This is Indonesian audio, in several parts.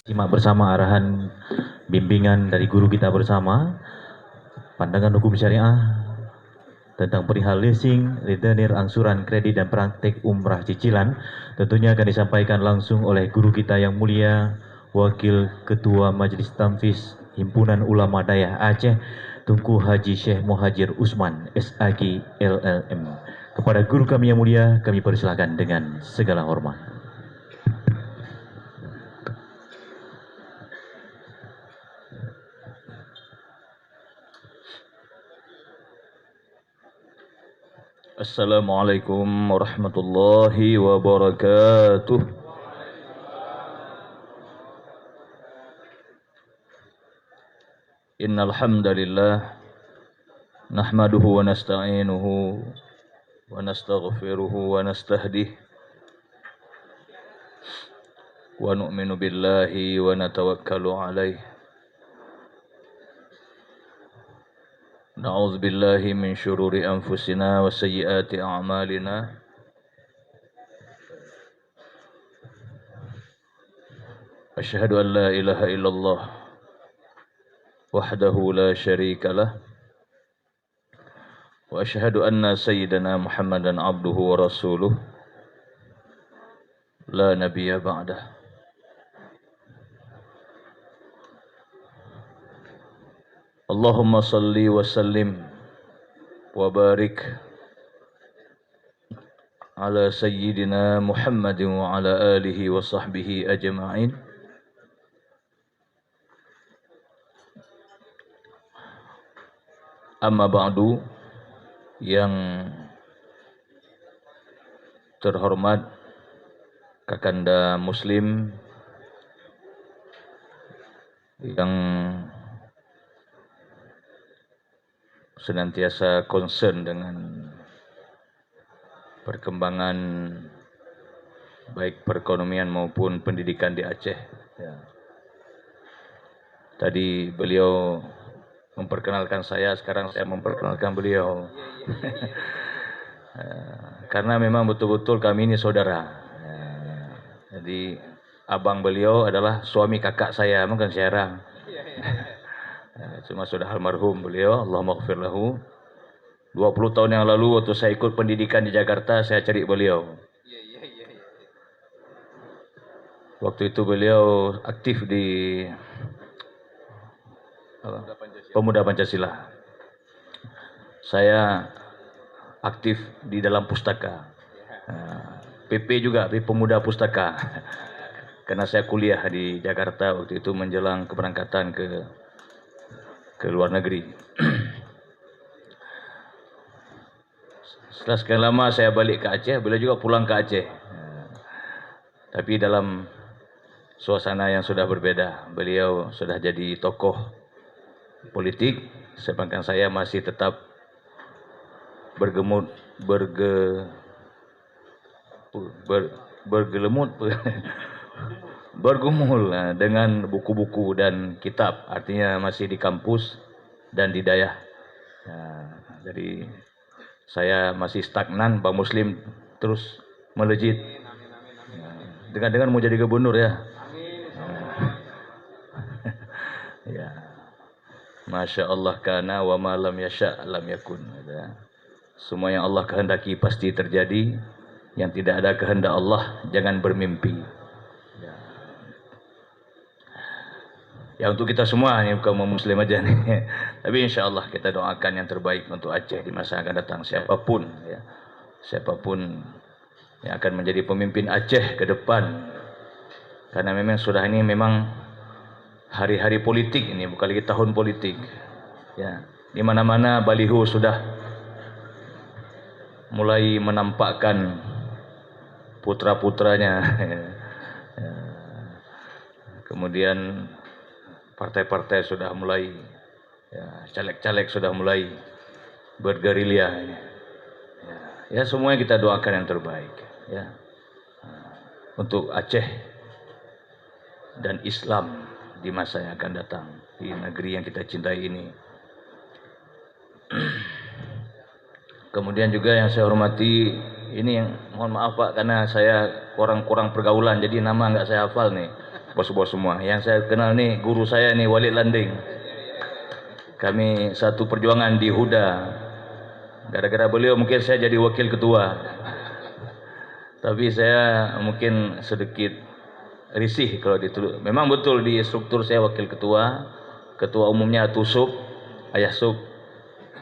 Simak bersama arahan bimbingan dari guru kita bersama, pandangan hukum syariah tentang perihal leasing, rentenir, angsuran kredit dan praktek umrah cicilan. Tentunya akan disampaikan langsung oleh guru kita yang mulia, Wakil Ketua Majelis Tanfiz Himpunan Ulama Dayah Aceh, Tunku Haji Syekh Muhajir Usman, SAG LLM. Kepada guru kami yang mulia, kami persilakan dengan segala hormat. Assalamualaikum warahmatullahi wabarakatuh. Innal hamdalillah nahmaduhu wa nasta'inuhu wa nastaghfiruhu wa nastahdihi wa nu'minu billahi wa natawakkalu alaihi. Na'udzu billahi min syururi anfusina wa sayyiati a'malina. Asyhadu an la ilaha illallah wahdahu la syarika lah wa asyhadu anna sayyidana Muhammadan abduhu wa rasuluh la nabiyya ba'dah. Allahumma salli wa sallim wa barik ala sayyidina Muhammadin wa ala alihi wa sahbihi ajma'in. Amma ba'du, yang terhormat kakanda muslim yang senantiasa concern dengan perkembangan baik perekonomian maupun pendidikan di Aceh. Ya. Tadi beliau memperkenalkan saya, sekarang saya memperkenalkan beliau. Karena memang betul-betul kami ini saudara. Jadi abang beliau adalah suami kakak saya, bukan siarang. Cuma sudah almarhum beliau, Allahumma ighfir lahu. 20 tahun yang lalu waktu saya ikut pendidikan di Jakarta, saya cari beliau. Waktu itu beliau aktif di Pemuda Pancasila. Saya aktif di dalam pustaka. PP juga, PP Pemuda Pustaka. Karena saya kuliah di Jakarta waktu itu menjelang keberangkatan ke luar negeri. Setelah sekian lama saya balik ke Aceh, beliau juga pulang ke Aceh. Tapi dalam suasana yang sudah berbeda. Beliau sudah jadi tokoh politik, sedangkan saya masih tetap bergelemut bergumul dengan buku-buku dan kitab, artinya masih di kampus dan di dayah. Jadi saya masih stagnan, Bang Muslim terus melejit. Dengan mau jadi gubernur ya. Ya. Masya Allah kana wa ma lam yasha' lam yakun. Semua yang Allah kehendaki pasti terjadi. Yang tidak ada kehendak Allah jangan bermimpi. Ya untuk kita semua, ini bukan muslim aja nih. Tapi insya Allah kita doakan yang terbaik untuk Aceh di masa akan datang. Siapapun yang akan menjadi pemimpin Aceh ke depan. Karena memang sudah ini memang hari-hari politik ini, bukan lagi tahun politik. Ya, di mana-mana baliho sudah mulai menampakkan putra-putranya. Ya. Kemudian partai-partai sudah mulai, ya, caleg-caleg sudah mulai bergerilya. Ya, semuanya kita doakan yang terbaik. Ya, untuk Aceh dan Islam di masa yang akan datang di negeri yang kita cintai ini. Kemudian juga yang saya hormati, ini yang mohon maaf Pak karena saya kurang pergaulan jadi nama nggak saya hafal nih. bos-bos semua. Yang saya kenal nih guru saya nih Walid Landing. Kami satu perjuangan di Huda. Gara-gara beliau mungkin saya jadi wakil ketua. Tapi saya mungkin sedikit risih kalau dituduh. Memang betul di struktur saya wakil ketua. Ketua umumnya Tusuk, Ayah Suk,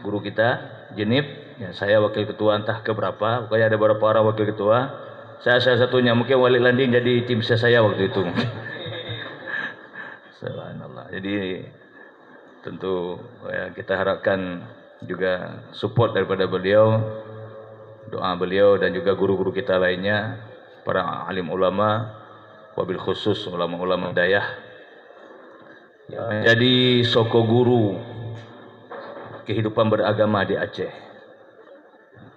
guru kita, Jenip. Ya, saya wakil ketua entah keberapa. Pokoknya ada beberapa orang wakil ketua. Saya salah satunya. Mungkin Walid Landing jadi tim saya waktu itu. Subhanallah. Jadi tentu ya, kita harapkan juga support daripada beliau, doa beliau dan juga guru-guru kita lainnya, para alim ulama, wabil khusus ulama-ulama dayah yang menjadi soko guru kehidupan beragama di Aceh.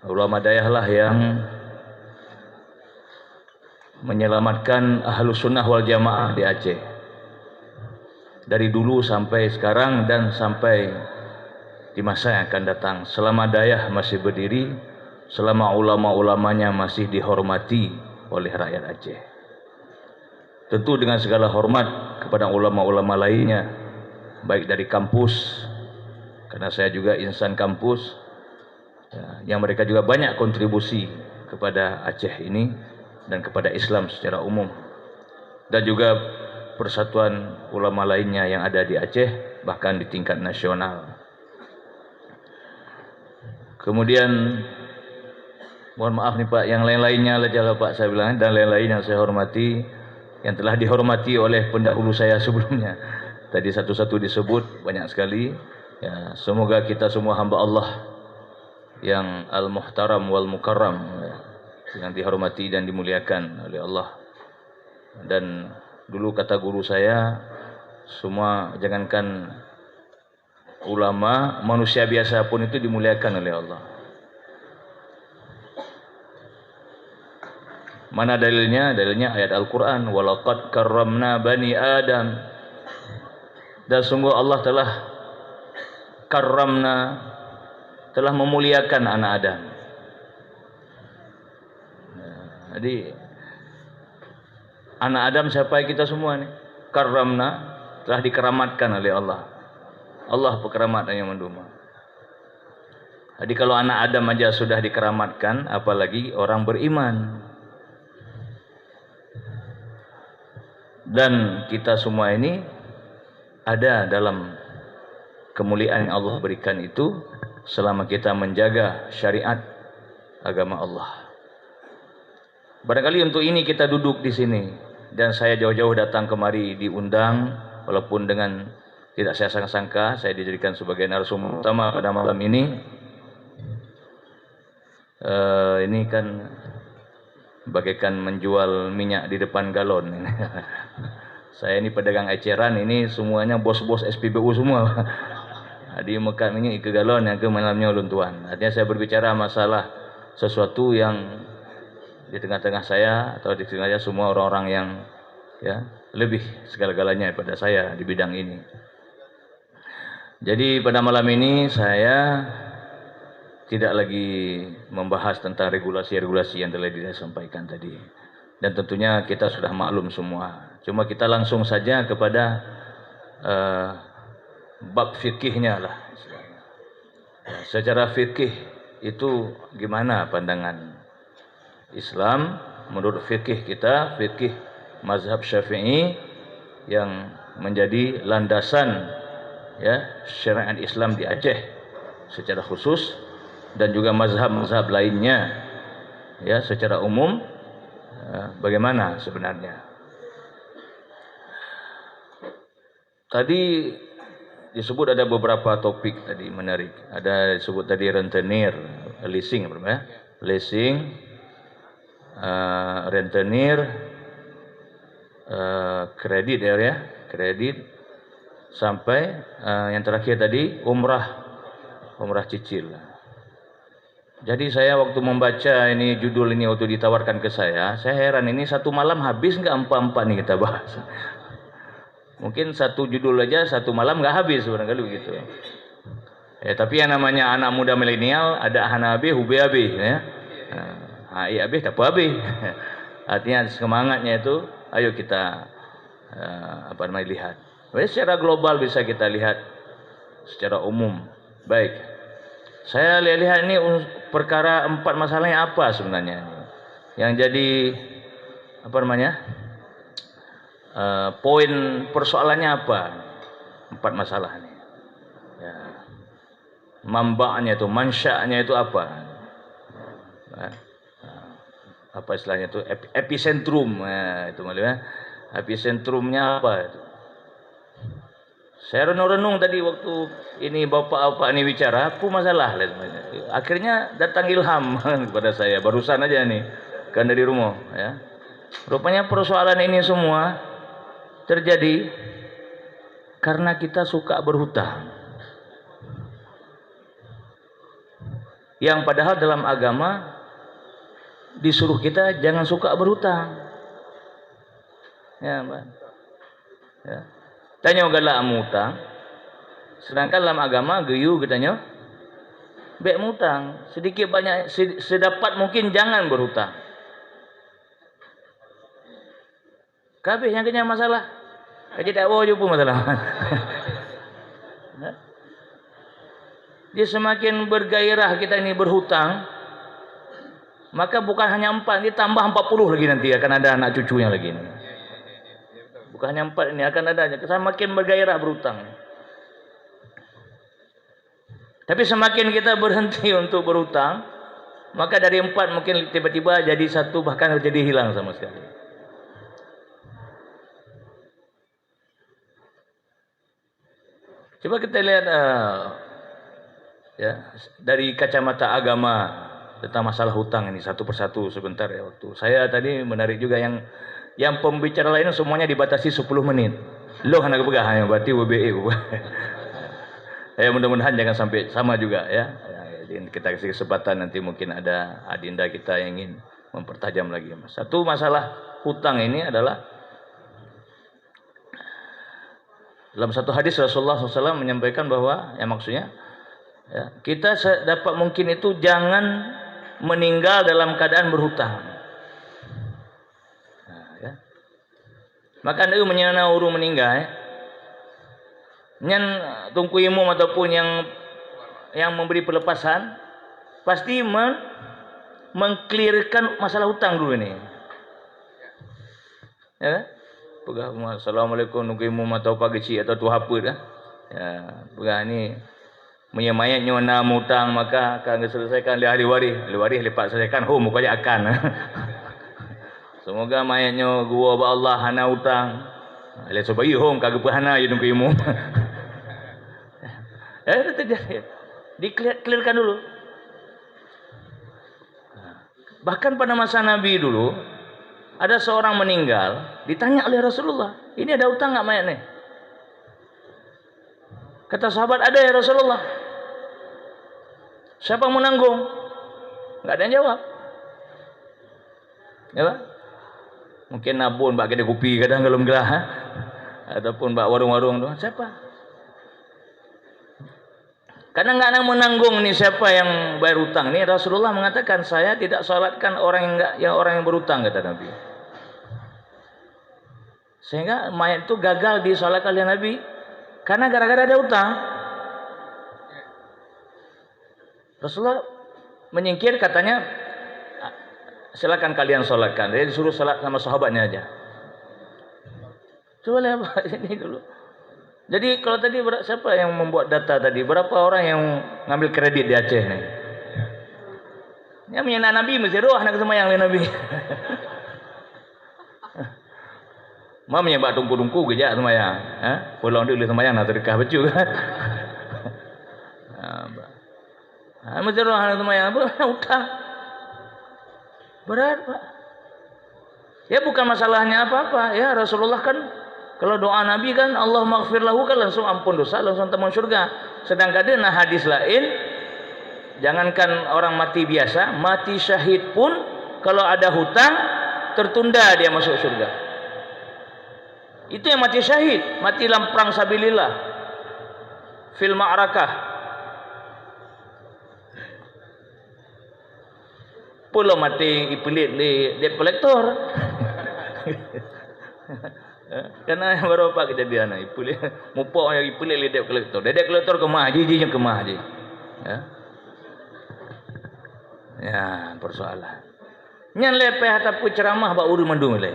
Ulama dayah lah yang menyelamatkan ahlus sunnah wal jamaah di Aceh. Dari dulu sampai sekarang dan sampai di masa yang akan datang. Selama dayah masih berdiri, selama ulama-ulamanya masih dihormati oleh rakyat Aceh. Tentu dengan segala hormat kepada ulama-ulama lainnya, baik dari kampus, karena saya juga insan kampus, ya, yang mereka juga banyak kontribusi kepada Aceh ini dan kepada Islam secara umum, dan juga persatuan ulama lainnya yang ada di Aceh, bahkan di tingkat nasional. Kemudian mohon maaf nih Pak, yang lain-lainnya aja Pak saya bilang, dan lain-lain yang saya hormati, yang telah dihormati oleh pendahulu saya sebelumnya. Tadi satu-satu disebut banyak sekali. Ya, semoga kita semua hamba Allah yang al-muhtaram wal mukarram, ya, yang dihormati dan dimuliakan oleh Allah. Dan dulu kata guru saya, semua jangankan ulama, manusia biasa pun itu dimuliakan oleh Allah. Mana dalilnya? Dalilnya ayat Al-Quran. Walaqad karramna bani Adam. Dan sungguh Allah telah karramna, telah memuliakan anak Adam. Jadi anak Adam siapa kita semua nih? Karramna, telah dikeramatkan oleh Allah. Allah pekeramat yang menduma. Jadi kalau anak Adam aja sudah dikeramatkan, apalagi orang beriman. Dan kita semua ini ada dalam kemuliaan yang Allah berikan itu selama kita menjaga syariat agama Allah. Barangkali untuk ini kita duduk di sini, dan saya jauh-jauh datang kemari diundang, walaupun dengan tidak saya sangka-sangka saya dijadikan sebagai narasumber utama pada malam ini. Ini kan bagaikan menjual minyak di depan galon. Saya ini pedagang eceran, ini semuanya bos-bos SPBU semua. Di Mekah ini ke galon, yang ke malamnya ulun tuan. Artinya saya berbicara masalah sesuatu yang di tengah-tengah saya atau di tengah saya semua orang-orang yang ya lebih segala-galanya daripada saya di bidang ini. Jadi pada malam ini saya tidak lagi membahas tentang regulasi-regulasi yang telah disampaikan tadi. Dan tentunya kita sudah maklum semua. Cuma kita langsung saja kepada bab fikihnya lah. Secara fikih itu gimana pandangan Islam menurut fikih kita, fikih mazhab Syafi'i yang menjadi landasan ya syariat Islam di Aceh secara khusus, dan juga mazhab-mazhab lainnya ya secara umum, bagaimana sebenarnya. Tadi disebut ada beberapa topik tadi menarik. Ada disebut tadi rentenir, leasing apa ya? Leasing, rentenir, kredit ya, kredit, sampai yang terakhir tadi umrah cicil. Jadi saya waktu membaca ini judul ini waktu ditawarkan ke saya heran, ini satu malam habis nggak empat-empat nih kita bahas. Mungkin satu judul aja satu malam nggak habis barangkali begitu. Ya, tapi yang namanya anak muda milenial ada hanabe hubeabe ya. Hai abe tak apa abe. Artinya semangatnya itu ayo kita lihat. Jadi secara global bisa kita lihat secara umum. Baik. Saya lihat ini perkara 4 masalahnya apa sebenarnya ini. Yang jadi poin persoalannya apa? 4 masalah ini. Ya. Mambaknya itu, mansya'nya itu apa? Apa istilahnya itu? Epicentrum. Itu maksudnya. Epicentrumnya apa itu? Saya renung-renung tadi waktu ini bapak-bapak ini bicara, apa masalah? Akhirnya datang ilham kepada saya, barusan aja nih, kan dari rumah. Ya. Rupanya persoalan ini semua terjadi karena kita suka berhutang. Yang padahal dalam agama disuruh kita jangan suka berhutang. Ya, Mbak. Ya. Tanya galak mutang. Sedangkan dalam agama geyu katanya bek mutang, sedikit banyak sedapat mungkin jangan berhutang. Kabeh yang kena masalah. Kaji tak bawa jumpa masalah. Dia semakin bergairah kita ini berhutang, maka bukan hanya 4, ini tambah 40 lagi nanti akan ada anak cucunya lagi. Bukan hanya 4 ini akan ada, semakin bergairah berhutang. Tapi semakin kita berhenti untuk berhutang, maka dari 4 mungkin tiba-tiba jadi 1, bahkan jadi hilang sama sekali. Coba kita lihat ya, dari kacamata agama tentang masalah hutang ini satu persatu sebentar ya waktu. Saya tadi menarik juga yang pembicara lain semuanya dibatasi 10 menit. Loh anak pegang berarti WBE. Ya mudah-mudahan jangan sampai sama juga ya. Kita kasih kesempatan nanti mungkin ada adinda kita yang ingin mempertajam lagi. Satu masalah hutang ini adalah dalam satu hadis Rasulullah SAW menyampaikan bahwa yang maksudnya ya, kita dapat mungkin itu jangan meninggal dalam keadaan berhutang. Nah, ya. Maka itu menyana urung meninggal. Nyan tungku imum ataupun yang memberi pelepasan pasti mengklirkan masalah hutang dulu ini. Ya. Pegah assalamualaikum tungku imum atau pagi ci atau tu apa dah. Ya, pegah ni menyemayat nyona hutang maka akan diselesaikan oleh ahli waris lepas selesaikan muka aja akan. Semoga mayatnya gua ba Allah hana hutang. Le sobai kagak hana ya tungku imum. Dikelirkan dulu. Bahkan pada masa Nabi dulu ada seorang meninggal, ditanya oleh Rasulullah, ini ada hutang enggak mayatnya? Kata sahabat, ada ya Rasulullah. Siapa yang menanggung? Enggak ada yang jawab. Ya Pak? Mungkin nabun bak kedai kopi kadang kalau gerah, ataupun bak warung-warung tu. Siapa? Karena enggak ada menanggung ni siapa yang bayar hutang ni. Rasulullah mengatakan saya tidak salatkan orang yang berhutang kata Nabi. Sehingga mayat itu gagal disalatkan oleh Nabi karena gara-gara ada hutang. Rasulullah menyingkir katanya silakan kalian salatkan. Dia disuruh salat sama sahabatnya aja. Coba lihat ini dulu. Jadi kalau tadi siapa yang membuat data tadi? Berapa orang yang ngambil kredit di Aceh ni? Yang punya Nabi mesti roh nak semayang oleh Nabi. Mak menyebab tungku-tungku kerja semayang. Pulang dia boleh semayang nak sedekah baju kan. Mesti roh nak semayang. Utang. Berat Pak. Ya bukan masalahnya apa-apa. Ya Rasulullah kan kalau doa Nabi kan Allah maghfir lahu kan langsung ampun dosa, langsung tembus surga. Sedangkan ada hadis lain, jangankan orang mati biasa, mati syahid pun kalau ada hutang tertunda dia masuk surga. Itu yang mati syahid, mati dalam perang sabilillah. Fil ma'rakah. Pula mati ipelit debt collector. Karena berapa kejadian ipul mupok yang ipul dedek kolektor. Dedek kolektor kemah jijinya kemah je. Ya. Ya, persoalan. Nyan lepeh ataupun ceramah ba uru mandung le.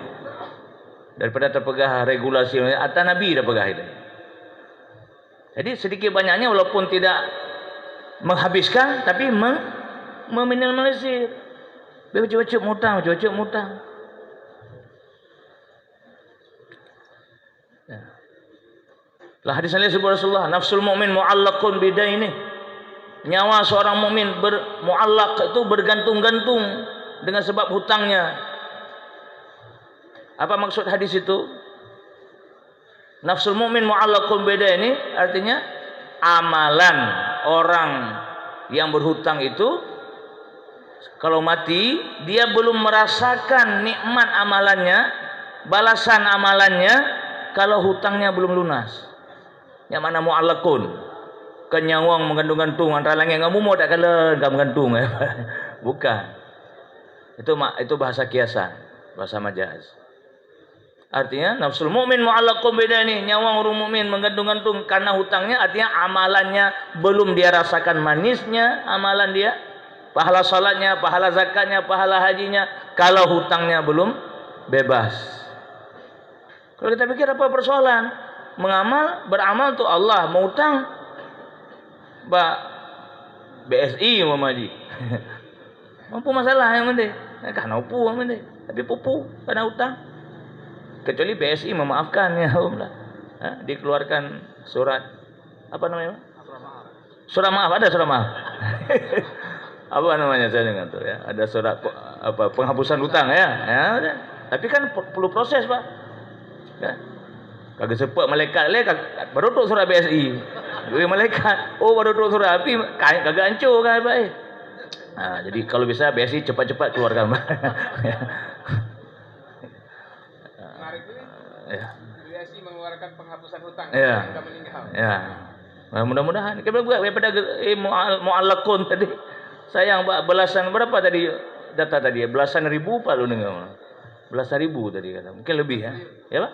Daripada terpegah regulasi atau nabi dah pegah itu. Jadi sedikit banyaknya walaupun tidak menghabiskan tapi meminimalisir. Baca-baca mutang, baca-baca mutang. Ya. Lah hadis Rasulullah, nafsul mu'min mu'allaqun bidaini. Nyawa seorang mukmin mu'allaq itu bergantung-gantung dengan sebab hutangnya. Apa maksud hadis itu? Nafsul mu'min mu'allaqun bidaini artinya amalan orang yang berhutang itu kalau mati dia belum merasakan nikmat amalannya, balasan amalannya kalau hutangnya belum lunas. Yang mana mu'allaqun, kenyawang menggantung-gantung antara langit dengan bumi tak kala engkau menggantung. Bukan. Itu bahasa kiasan, bahasa majaz. Artinya nafsul mukmin mu'allaqun bidaini, nyawang orang mukmin menggantung-gantung karena hutangnya, artinya amalannya belum dia rasakan manisnya amalan dia, pahala salatnya, pahala zakatnya, pahala hajinya kalau hutangnya belum bebas. Kalau kita pikir apa persoalan? Beramal untuk Allah, mau hutang BSI mamaji. Mampu masalah yang penting. Kan mampu yang penting. Tapi pupu karena hutang. Kecuali BSI memaafkan ya Allah. Dikeluarkan surat apa namanya? Surat maaf, ada surat maaf. Apa namanya saya dengar tuh ya. Ada surat penghapusan hutang ya. Ya. Tapi kan perlu proses, Pak. Ya. Kagak sepek malaikat le baru tu surat BSI. Dua malaikat. Oh baru tu surat api kagak hancur kan baik. Jadi kalau bisa BSI cepat-cepat keluarkan. Ya. BSI mengeluarkan penghapusan hutang ya. yang sudah meninggal. Ya. Mudah-mudahan kita buat daripada mu'allaqun tadi. Sayang belasan berapa tadi data tadi? Belasan ribu Pak lu dengar. Belasan ribu tadi kata. Mungkin lebih ya. Ya Pak?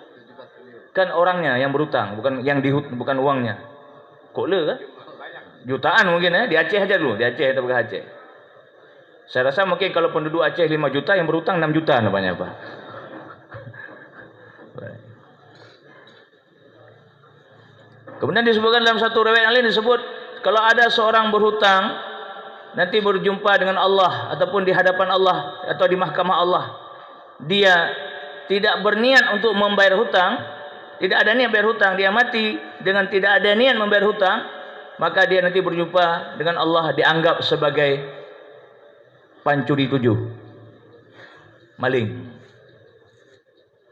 Kan orangnya yang berutang, bukan yang bukan uangnya. Kok le kan? Jutaan mungkin ya. Di Aceh aja dulu, di Aceh atau Aceh. Saya rasa mungkin kalau penduduk Aceh 5 juta yang berutang 6 juta namanya Pak. Kemudian disebutkan dalam satu riwayat lain disebut kalau ada seorang berhutang nanti berjumpa dengan Allah ataupun di hadapan Allah atau di mahkamah Allah, dia tidak berniat untuk membayar hutang, tidak ada niat bayar hutang, dia mati dengan tidak ada niat membayar hutang, maka dia nanti berjumpa dengan Allah dianggap sebagai pancuri tujuh, maling.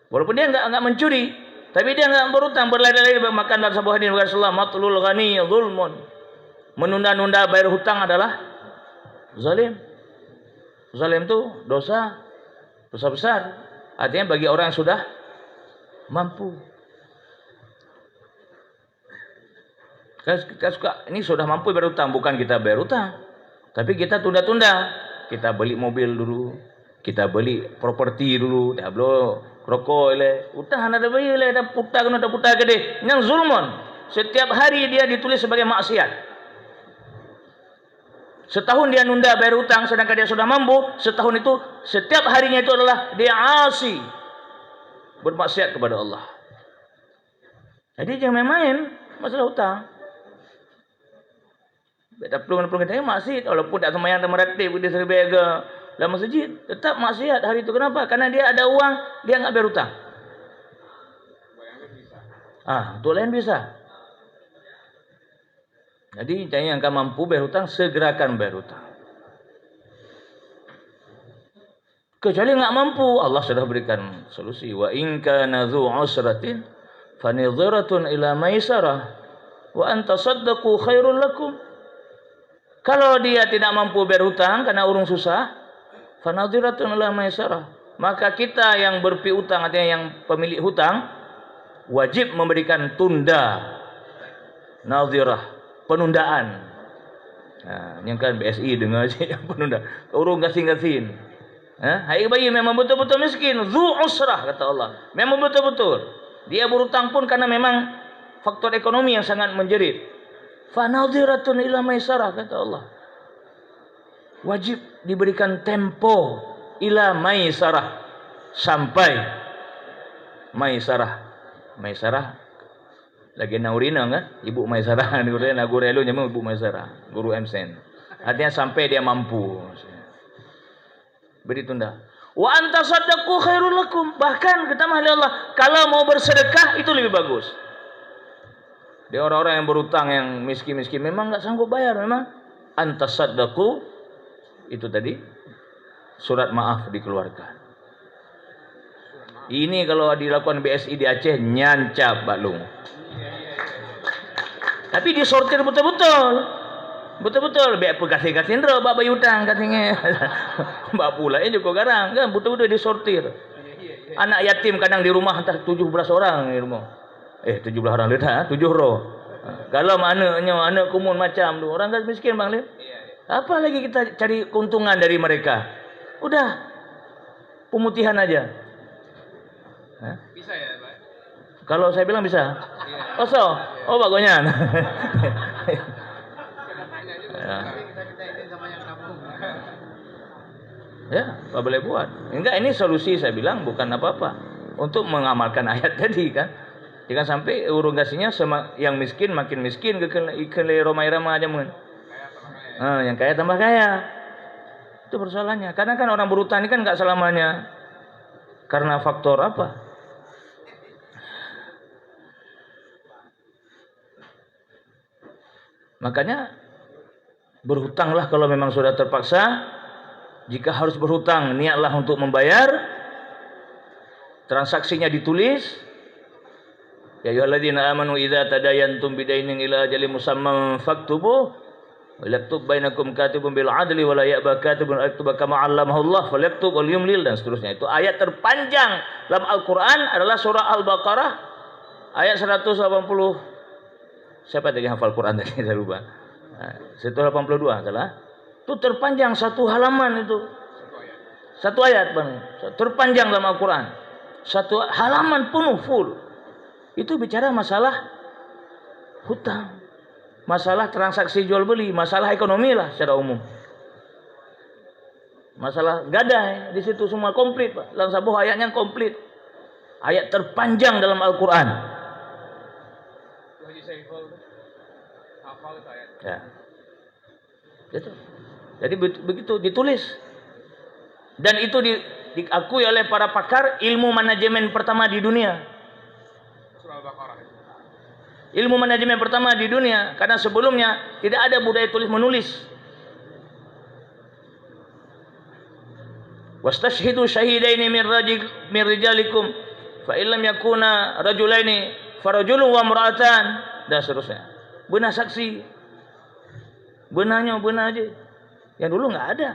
Walaupun dia enggak mencuri, tapi dia enggak berhutang, berlari-lari makan dalam sebuah hadis Rasulullah, matlul ghani zulmun. Menunda-nunda bayar hutang adalah zalim. Zalim itu dosa besar. Artinya bagi orang yang sudah mampu. Kita suka ini sudah mampu bayar hutang, bukan kita bayar hutang, tapi kita tunda-tunda. Kita beli mobil dulu, kita beli properti dulu, dah belum rokok le, hutang ada bayar le, ada putar gede. Yang zulmun, setiap hari dia ditulis sebagai maksiat. Setahun dia nunda bayar hutang, sedangkan dia sudah mampu. Setahun itu, setiap harinya itu adalah dia asi, bermaksiat kepada Allah. Jadi jangan main masalah hutang. Tak perlu kita maksiat, walaupun tak sembahyang tak meratib di serbaga dalam masjid, tetap maksiat hari itu. Kenapa? Karena dia ada uang, dia enggak bayar hutang. Untuk lain bisa. Jadi jangan yang mampu bayar hutang, segerakan bayar hutang. Kecuali enggak mampu, Allah sudah berikan solusi. Wa in kana dzu usratin fanidhiratun ila maisarah wa an tasaddaqu khairul lakum. Kalau dia tidak mampu bayar hutang karena urung susah, fanadhiratun ila maisarah, maka kita yang berpiutang, artinya yang pemilik hutang, wajib memberikan tunda, nadhirah, penundaan. Yang kan BSI dengar je yang penunda. Urung gasin-gasin. Hai bayi memang betul-betul miskin, zu usrah kata Allah. Memang betul-betul. Dia berhutang pun karena memang faktor ekonomi yang sangat menjerit. Fanadhiratun ila maisarah, kata Allah. Wajib diberikan tempo ila maisarah, sampai maisarah. Maisarah lagi naurina kan? Ibu maisarah ni guru elu nyama ibu maisarah, guru MSN. Artinya sampai dia mampu. Beri tunda. Wa anta saddaqu khairul lakum. Bahkan kata Allah, kalau mau bersedekah itu lebih bagus. Dia orang-orang yang berutang, yang miskin-miskin memang enggak sanggup bayar, memang anta saddaqu itu tadi surat maaf dikeluarkan. Ini kalau dilakukan BSI di Aceh nyancap balung. Tapi disortir betul-betul. Betul-betul, biar kasih-kasih ndra bab bayi hutang katanya. Bab pula juga garang kan, betul-betul disortir. Anak yatim kadang di rumah entah 17 orang di rumah. 17 orang dah, 7 roh. Kalau anaknya anak kumun macam tu, orang kan miskin Bang Lim. Apa lagi kita cari keuntungan dari mereka? Udah pemutihan aja. Bisa ya, Pak? Kalau saya bilang bisa. Kosong. Oh bagusnya. Kita minta izin sama yang kampung. Ya, apa boleh buat? Enggak, ini solusi saya bilang bukan apa-apa. Untuk mengamalkan ayat tadi kan. Jangan sampai urungasinya yang miskin makin miskin ke romai-ramai aja mun. Yang kaya tambah kaya. Itu persoalannya. Karena kan orang berutang ini kan enggak selamanya karena faktor apa? Makanya berhutanglah kalau memang sudah terpaksa. Jika harus berhutang, niatlah untuk membayar. Transaksinya ditulis. Ya ayyuhalladzina amanu idza tadayantum bidainin ila ajalin musamman faktubuh wa yaktub bainakum katibun bil adli wa la ya'ba katibun yaktuba kama 'allamahu Allah falyaktub wal yumlil, dan seterusnya. Itu ayat terpanjang dalam Al-Qur'an adalah surah Al-Baqarah ayat 180. Siapa tadi hafal Quran tadi saya lupa. 182 salah. Itu terpanjang satu halaman itu. Satu ayat Bang. Terpanjang dalam Al-Qur'an. Satu halaman penuh full. Itu bicara masalah hutang. Masalah transaksi jual beli, masalah ekonomi lah secara umum. Masalah gadai di situ semua komplit, Pak. Dalam satu ayatnya komplit. Ayat terpanjang dalam Al-Qur'an. Haji Saiful hafal itu ayat. Ya. Gitu. Jadi begitu ditulis. Dan itu diakui oleh para pakar ilmu manajemen pertama di dunia. Surah Al-Baqarah. Ilmu manajemen pertama di dunia, karena sebelumnya tidak ada budaya tulis menulis. Wastashhidu syahidaini min rijalikum fa illam yakuna rajulaini farajulun wa imra'atan, dan seterusnya. Benar saksi. Benarnya benar aja. Yang dulu enggak ada.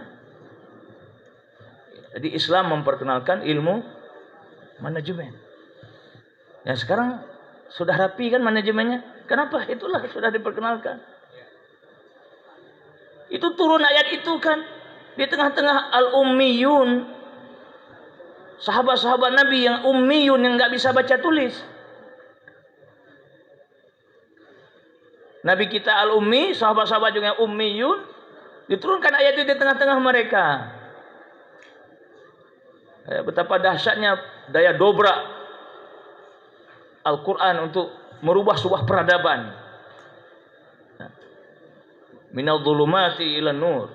Jadi Islam memperkenalkan ilmu manajemen. Yang sekarang sudah rapi kan manajemennya. Kenapa? Itulah sudah diperkenalkan. Itu turun ayat itu kan di tengah-tengah al-ummiyun, sahabat-sahabat Nabi yang ummiyun, yang enggak bisa baca tulis. Nabi kita al-ummi, sahabat-sahabat juga yang ummiyun, diturunkan ayat itu di tengah-tengah mereka. Betapa dahsyatnya daya dobrak Al-Quran untuk merubah sebuah peradaban. Minal dhulumati ila nur.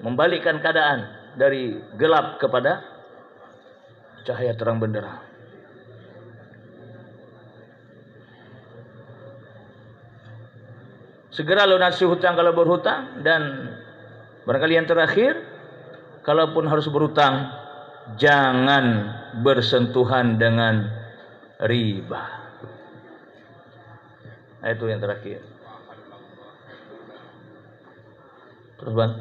Membalikkan keadaan dari gelap kepada cahaya terang benderang. Segera lunasi hutang kalau berhutang, dan barangkali yang terakhir, kalaupun harus berhutang, jangan bersentuhan dengan riba. Nah, itu yang terakhir. Terus Bang.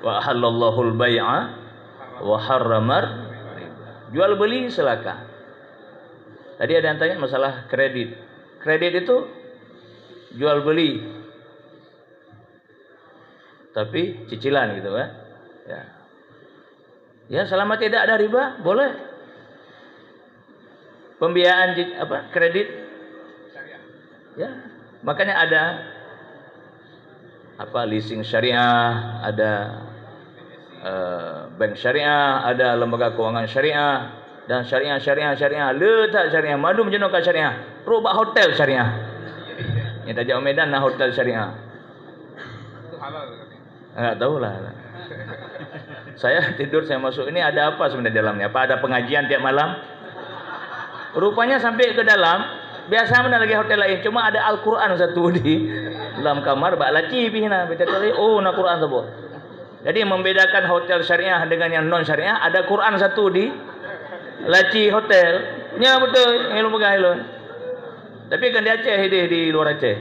Wa halallahu al-bai'a wa harramar riba. Jual beli silakan. Tadi ada yang tanya masalah kredit. Kredit itu jual beli, tapi cicilan gitu kan. Ya. Ya, selama tidak ada riba, boleh. Pembiayaan kredit, ya, makanya ada leasing syariah, ada bank syariah, ada lembaga keuangan syariah, dan syariah, letak syariah, madu menjenuhkan syariah, rubah hotel syariah. Yang tajam Medan nah hotel syariah. Itu halal katanya. Enggak tahu lah. Saya tidur, saya masuk, ini ada apa sebenarnya dalamnya? Apa ada pengajian tiap malam? Rupanya sampai ke dalam, biasa mana lagi hotel lain, cuma ada Al-Quran satu di dalam kamar, bak laci pihna, baca kali, oh nak Quran tu. Jadi membedakan hotel syariah dengan yang non syariah, ada Quran satu di laci hotel. Nya betul, yang lu pegang lu. Tapi kan di Aceh, di luar Aceh.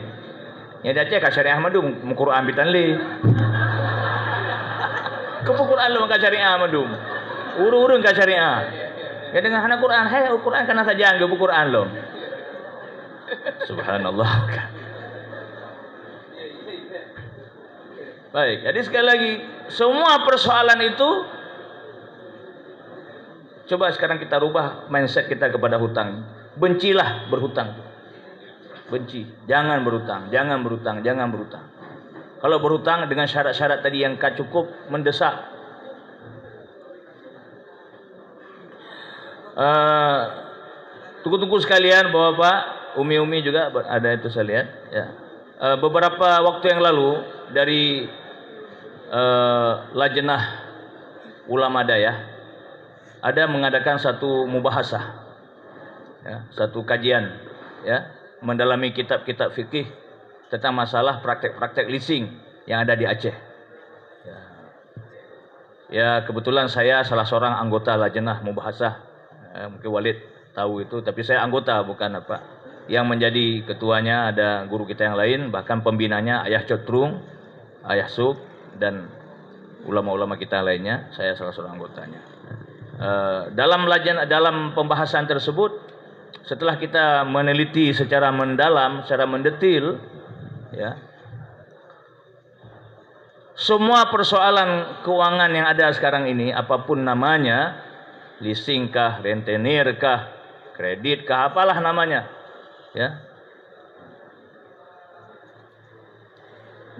Yang di Aceh ka syariah madu Quran bitan li. Kepu Quran lu ka syariah madu. Urun-urun ka syariah. Ya dengan hana Quran, hai Quran kana saja anggo Quran lo. Subhanallah. Baik, jadi sekali lagi, semua persoalan itu coba sekarang kita rubah mindset kita kepada hutang. Bencilah berhutang. Benci, jangan berhutang, jangan berhutang, jangan berhutang. Kalau berhutang dengan syarat-syarat tadi yang cukup mendesak. Tunggu-tunggu sekalian, Bapak, Umi-umi juga ada itu saya lihat. Ya. Beberapa waktu yang lalu dari Lajnah Ulama Dayah ada mengadakan satu mubahasah, ya, satu kajian, ya, mendalami kitab-kitab fikih tentang masalah praktek-praktek leasing yang ada di Aceh. Ya, kebetulan saya salah seorang anggota Lajnah Mubahasah. Mungkin Walid tahu itu, tapi saya anggota bukan apa. Yang menjadi ketuanya ada guru kita yang lain, bahkan pembinanya Ayah Cotrung, Ayah Sub, dan ulama-ulama kita lainnya. Saya salah seorang anggotanya. Dalam pembahasan tersebut, setelah kita meneliti secara mendalam, secara mendetil, ya, semua persoalan keuangan yang ada sekarang ini, apapun namanya, leasing kah, rentenir kah, kredit kah, apalah namanya, ya.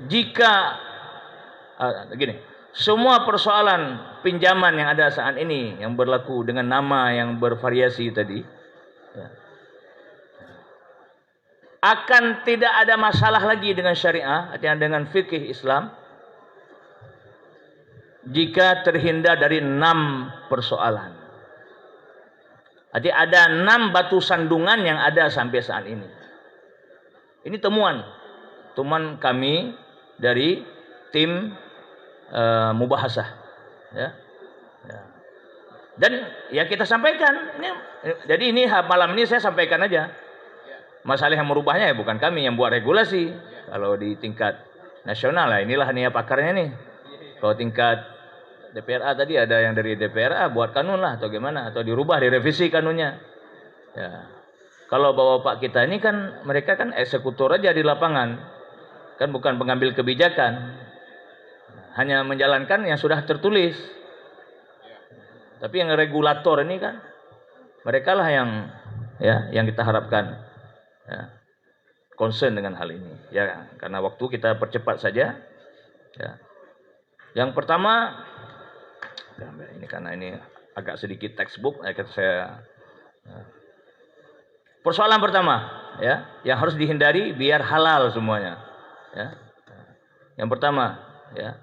Jika gini, semua persoalan pinjaman yang ada saat ini yang berlaku dengan nama yang bervariasi tadi, ya, akan tidak ada masalah lagi dengan syariah, artinya dengan fikih Islam, jika terhindar dari 6 persoalan. Jadi ada 6 batu sandungan yang ada sampai saat ini. Ini temuan kami dari tim mubahasah, ya. Dan ya kita sampaikan. Jadi ini malam ini saya sampaikan aja. Masalah yang merubahnya ya bukan kami yang buat regulasi. Kalau di tingkat nasional lah, inilah nih pakarnya nih. Kalau tingkat DPRA tadi ada yang dari DPRA buat kanun lah atau gimana, atau dirubah, direvisi kanunnya. Ya. Kalau bapak kita ini kan mereka kan eksekutor aja di lapangan, kan bukan pengambil kebijakan, hanya menjalankan yang sudah tertulis. Tapi yang regulator ini kan mereka lah yang kita harapkan, ya, concern dengan hal ini. Ya, karena waktu kita percepat saja. Ya. Yang pertama, ini karena ini agak sedikit textbook, persoalan pertama, ya, yang harus dihindari biar halal semuanya, ya. Yang pertama, ya,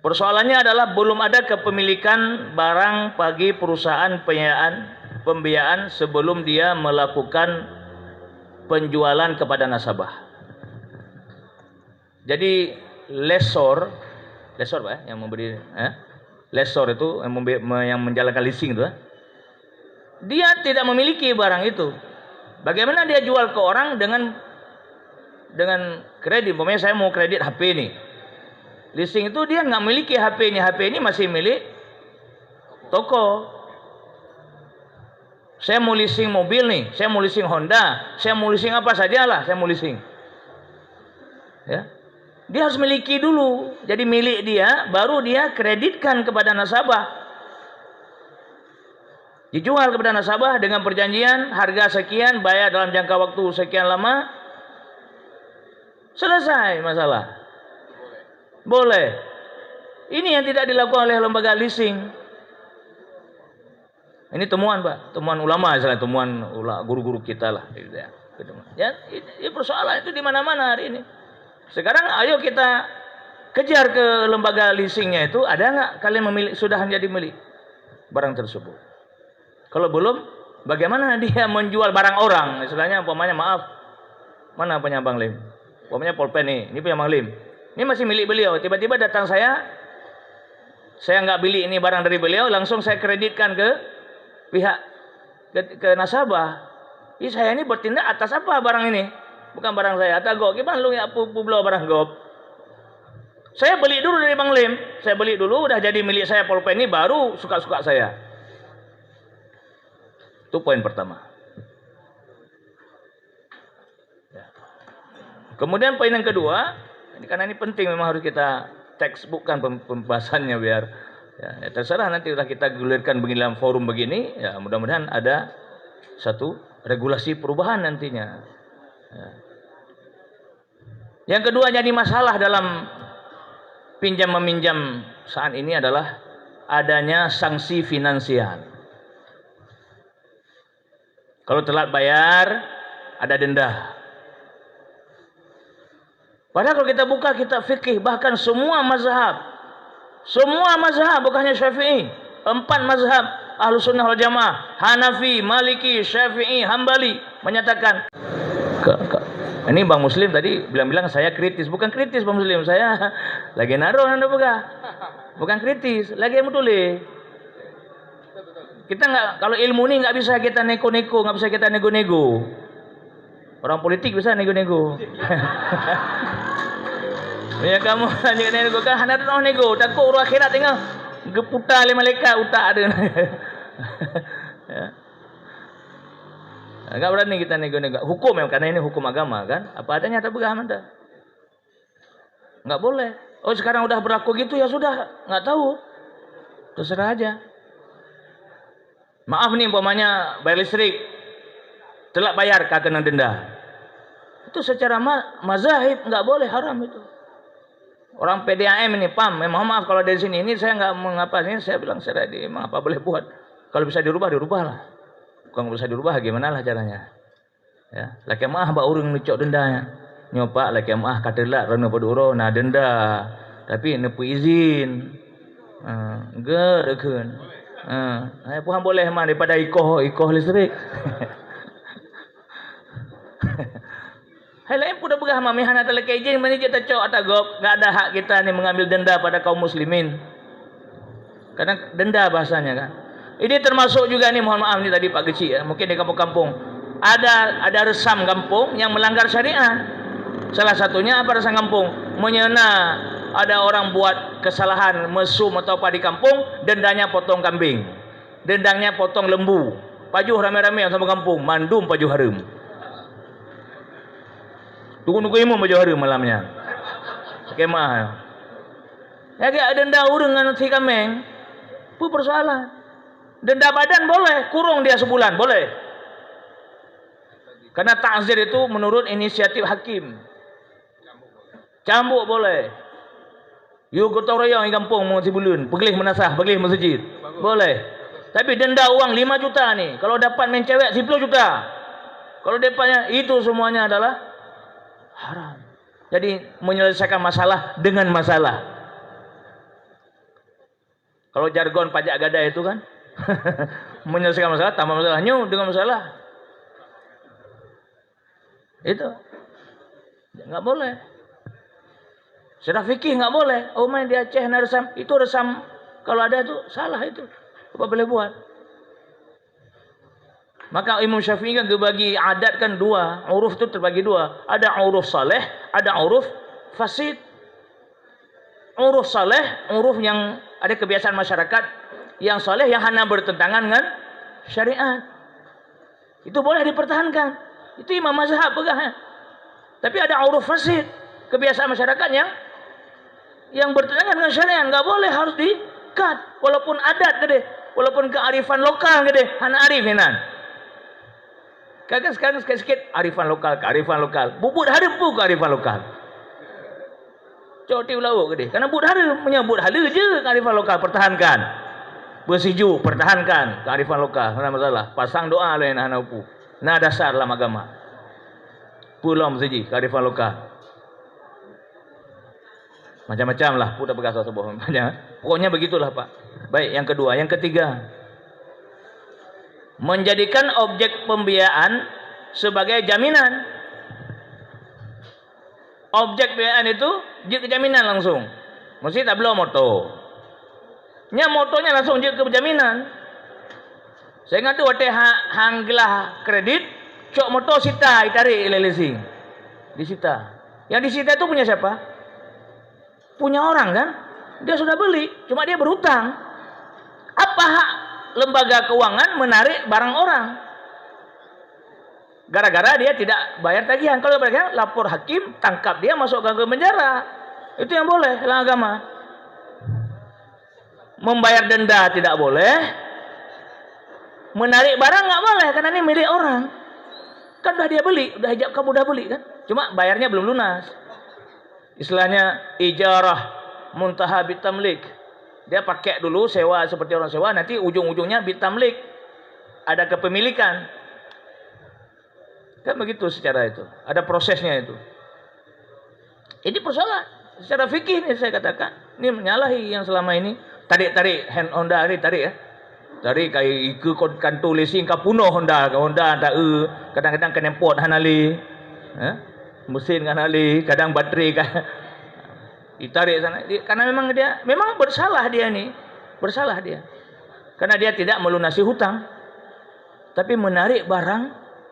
persoalannya adalah belum ada kepemilikan barang bagi perusahaan pembiayaan sebelum dia melakukan penjualan kepada nasabah. Jadi lessor Pak, yang memberi, lessor itu yang menjalankan leasing itu, dia tidak memiliki barang itu. Bagaimana dia jual ke orang dengan kredit? Umpamanya saya mau kredit HP nih, leasing itu dia nggak memiliki HP ini masih milik toko. Saya mau leasing mobil nih, saya mau leasing Honda, saya mau leasing apa sajalah, saya mau leasing, ya. Dia harus miliki dulu. Jadi milik dia, baru dia kreditkan kepada nasabah. Dijual kepada nasabah dengan perjanjian harga sekian, bayar dalam jangka waktu sekian lama. Selesai masalah. Boleh. Ini yang tidak dilakukan oleh lembaga leasing. Ini temuan, Pak. Temuan ulama, misalnya temuan guru-guru kita lah. Ya, persoalan itu di mana-mana hari ini. Sekarang ayo kita kejar ke lembaga leasingnya itu, ada nggak kalian sudah menjadi milik barang tersebut? Kalau belum, bagaimana dia menjual barang orang? Istilahnya, umpamanya maaf, mana punya Bang Lim? Umpamanya Polpen nih, ini punya Bang Lim. Ini masih milik beliau. Tiba-tiba datang saya nggak beli ini barang dari beliau, langsung saya kreditkan ke pihak ke nasabah. Saya ini bertindak atas apa barang ini? Bukan barang saya. Atau gimana lu ya pulau barang gop? Saya beli dulu dari Bang Lim. Saya beli dulu, udah jadi milik saya Polpen ini, baru suka-suka saya. Itu poin pertama. Ya. Kemudian poin yang kedua, karena ini penting, memang harus kita textbookkan pembahasannya biar ya terserah nanti udah kita gulirkan begini dalam forum begini, ya mudah-mudahan ada satu regulasi perubahan nantinya. Ya. Yang kedua jadi masalah dalam pinjam meminjam saat ini adalah adanya sanksi finansial. Kalau telat bayar ada denda. Padahal kalau kita buka kitab fikih, bahkan semua mazhab bukannya Syafi'i, 4 mazhab Ahlussunnah wal Jamaah, Hanafi, Maliki, Syafi'i, Hambali menyatakan ini Bang Muslim tadi bilang-bilang saya kritis. Bukan kritis Bang Muslim, saya lagi naruh Anda buka. Bukan kritis, lagi mutuli. Kita kalau ilmu ini nggak bisa kita neko-neko, nggak bisa kita nego-nego. Orang politik bisa nego-nego. Ya kamu nego kan hendak nego, takut urus akhirat tengah geputar oleh malaikat utak ada. Ya. Enggak berani kita nego-nego. Hukum memang karena ini hukum agama kan. Apa adanya tak bergah anda. Enggak boleh. Oh sekarang udah berlaku gitu ya sudah, enggak tahu. Terserah aja. Maaf nih umpamanya bayar listrik telat bayar kena denda. Itu secara mazahib enggak boleh, haram itu. Orang PDAM ini PAM, memang maaf kalau dari sini ini saya enggak mengapa ini saya bilang saya memang apa boleh buat. Kalau bisa dirubahlah. Bukan bisa dirubah gimana lah caranya. Ya, laki mah ba urang nucok dendanya. Nyopak laki mah katelak rana paduro na denda. Tapi nepu izin. Geureukeun. Puhan boleh mah daripada ikoh listrik. Hai lain pun dah begah mah mihan atau laki izin mana je tacok atau gop. Enggak ada hak kita ni mengambil denda pada kaum muslimin. Karena denda bahasanya kan. Ini termasuk juga nih, mohon maaf nih tadi Pak Geci ya, mungkin di kampung-kampung ada resam kampung yang melanggar syariat. Salah satunya apa resam kampung? Menyena ada orang buat kesalahan mesum atau apa di kampung, dendanya potong kambing, dendangnya potong lembu, pajuh rame-rame sama kampung, mandum pajuh harum. Tunggu imam pajuh harum malamnya. Kemah. Ya dia denda urang dengan si kambing. Itu persoalan. Denda badan boleh, kurung dia sebulan, boleh. Karena ta'zir itu menurut inisiatif hakim. Cambuk boleh. You gotong royong di kampung mau sibulun, pegelih menasah, pegelih masjid. Boleh. Tapi denda uang 5 juta nih. Kalau dapat main cewek 10 juta. Kalau dapatnya itu semuanya adalah haram. Jadi menyelesaikan masalah dengan masalah. Kalau jargon pajak gada itu kan menyelesaikan masalah, tambah masalahnya dengan masalah. Itu nggak boleh. Secara fikih nggak boleh. Oh main di Aceh resam, itu resam kalau ada itu salah itu. Apa boleh buat? Maka Imam Syafi'i kan dibagi adat kan dua, uruf itu terbagi dua. Ada uruf saleh, ada uruf fasid. Uruf saleh, uruf yang ada kebiasaan masyarakat yang soleh yang hanya bertentangan dengan syariat. Itu boleh dipertahankan. Itu imam mazhab pegahnya. Tapi ada uruf fasid, kebiasaan masyarakat yang yang bertentangan dengan syariat nggak boleh, harus di-cut. Walaupun adat gede, walaupun kearifan lokal gede, hana arifinan. Kadang sekarang sikit-sikit arifan lokal, kearifan lokal. Bubut harepu kearifan lokal. Cok tiu lauk gede. Karena bud hare menyebut hala je kearifan lokal, pertahankan. Bersiju, pertahankan kearifan lokal. Mana masalah. Pasang doa lain hana upu. Nah dasar dalam agama. Pulau mesti kearifan lokal. Macam-macam lah, putar pegas sebuah banyak. Pokoknya begitulah Pak. Baik, yang kedua, yang ketiga, menjadikan objek pembiayaan sebagai jaminan. Objek pembiayaan itu jadi jaminan langsung. Mesti tak belum moto. Nya motonya langsung jadi kejaminan. Saya ingat tu waktu hanggelah kredit, cok moto sita ditarik leasing. Disita. Yang disita itu punya siapa? Punya orang kan, dia sudah beli, cuma dia berhutang. Apa hak lembaga keuangan menarik barang orang? Gara-gara dia tidak bayar tagihan. Kalau bayar, lapor hakim, tangkap dia, masukkan ke penjara. Itu yang boleh dalam agama. Membayar denda tidak boleh, menarik barang nggak boleh karena ini milik orang. Kan udah dia beli, udah hijab kamu udah beli kan? Cuma bayarnya belum lunas. Istilahnya ijarah muntaha bitamlik. Dia pakai dulu sewa seperti orang sewa, nanti ujung-ujungnya bitamlik. Ada kepemilikan. Kan begitu secara itu. Ada prosesnya itu. Ini persoalan. Secara fikih ini saya katakan. Ini menyalahi yang selama ini. Tarik-tarik hand Honda ini tarik ya. Tarik kayak ke kantor leasing kapuno Honda. Honda tak kadang-kadang kena pot hanali. Mesin kan ali, kadang baterai kan ditarik sana. Karena memang bersalah dia nih. Bersalah dia. Karena dia tidak melunasi hutang. Tapi menarik barang,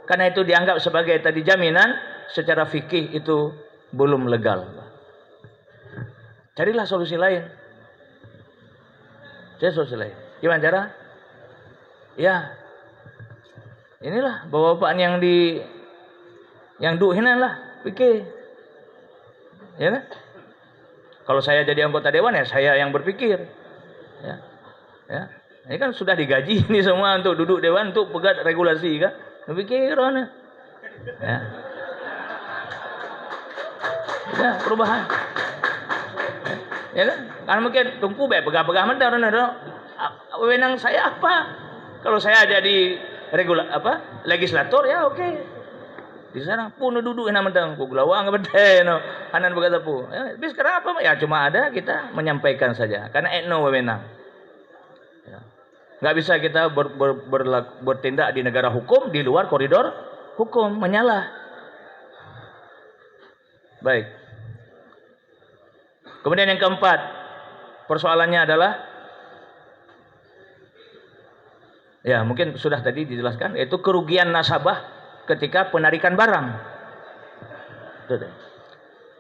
karena itu dianggap sebagai tadi jaminan, secara fikih itu belum legal. Carilah solusi lain. Cari solusi lain. Gimana cara? Ya. Inilah bapak-bapak yang duhinan lah. Pikir, ya kan? Kalau saya jadi anggota dewan ya saya yang berpikir, ya. Ini kan sudah digaji ini semua untuk duduk dewan untuk pegat regulasi kan? Berpikir mana? Ya, perubahan. Ya kan? Karena mungkin tumpu pegah-pegah mentah orang wewenang saya apa? Kalau saya jadi legislator ya oke. Di sana pun duduk enak mentang ku gelawang bete no anan berkata pu. Tapi sekarang apa? Ya cuma ada kita menyampaikan saja karena etno wewenang. Ya. Enggak bisa kita bertindak di negara hukum di luar koridor hukum, menyalah. Baik. Kemudian yang keempat, persoalannya adalah ya mungkin sudah tadi dijelaskan, yaitu kerugian nasabah ketika penarikan barang.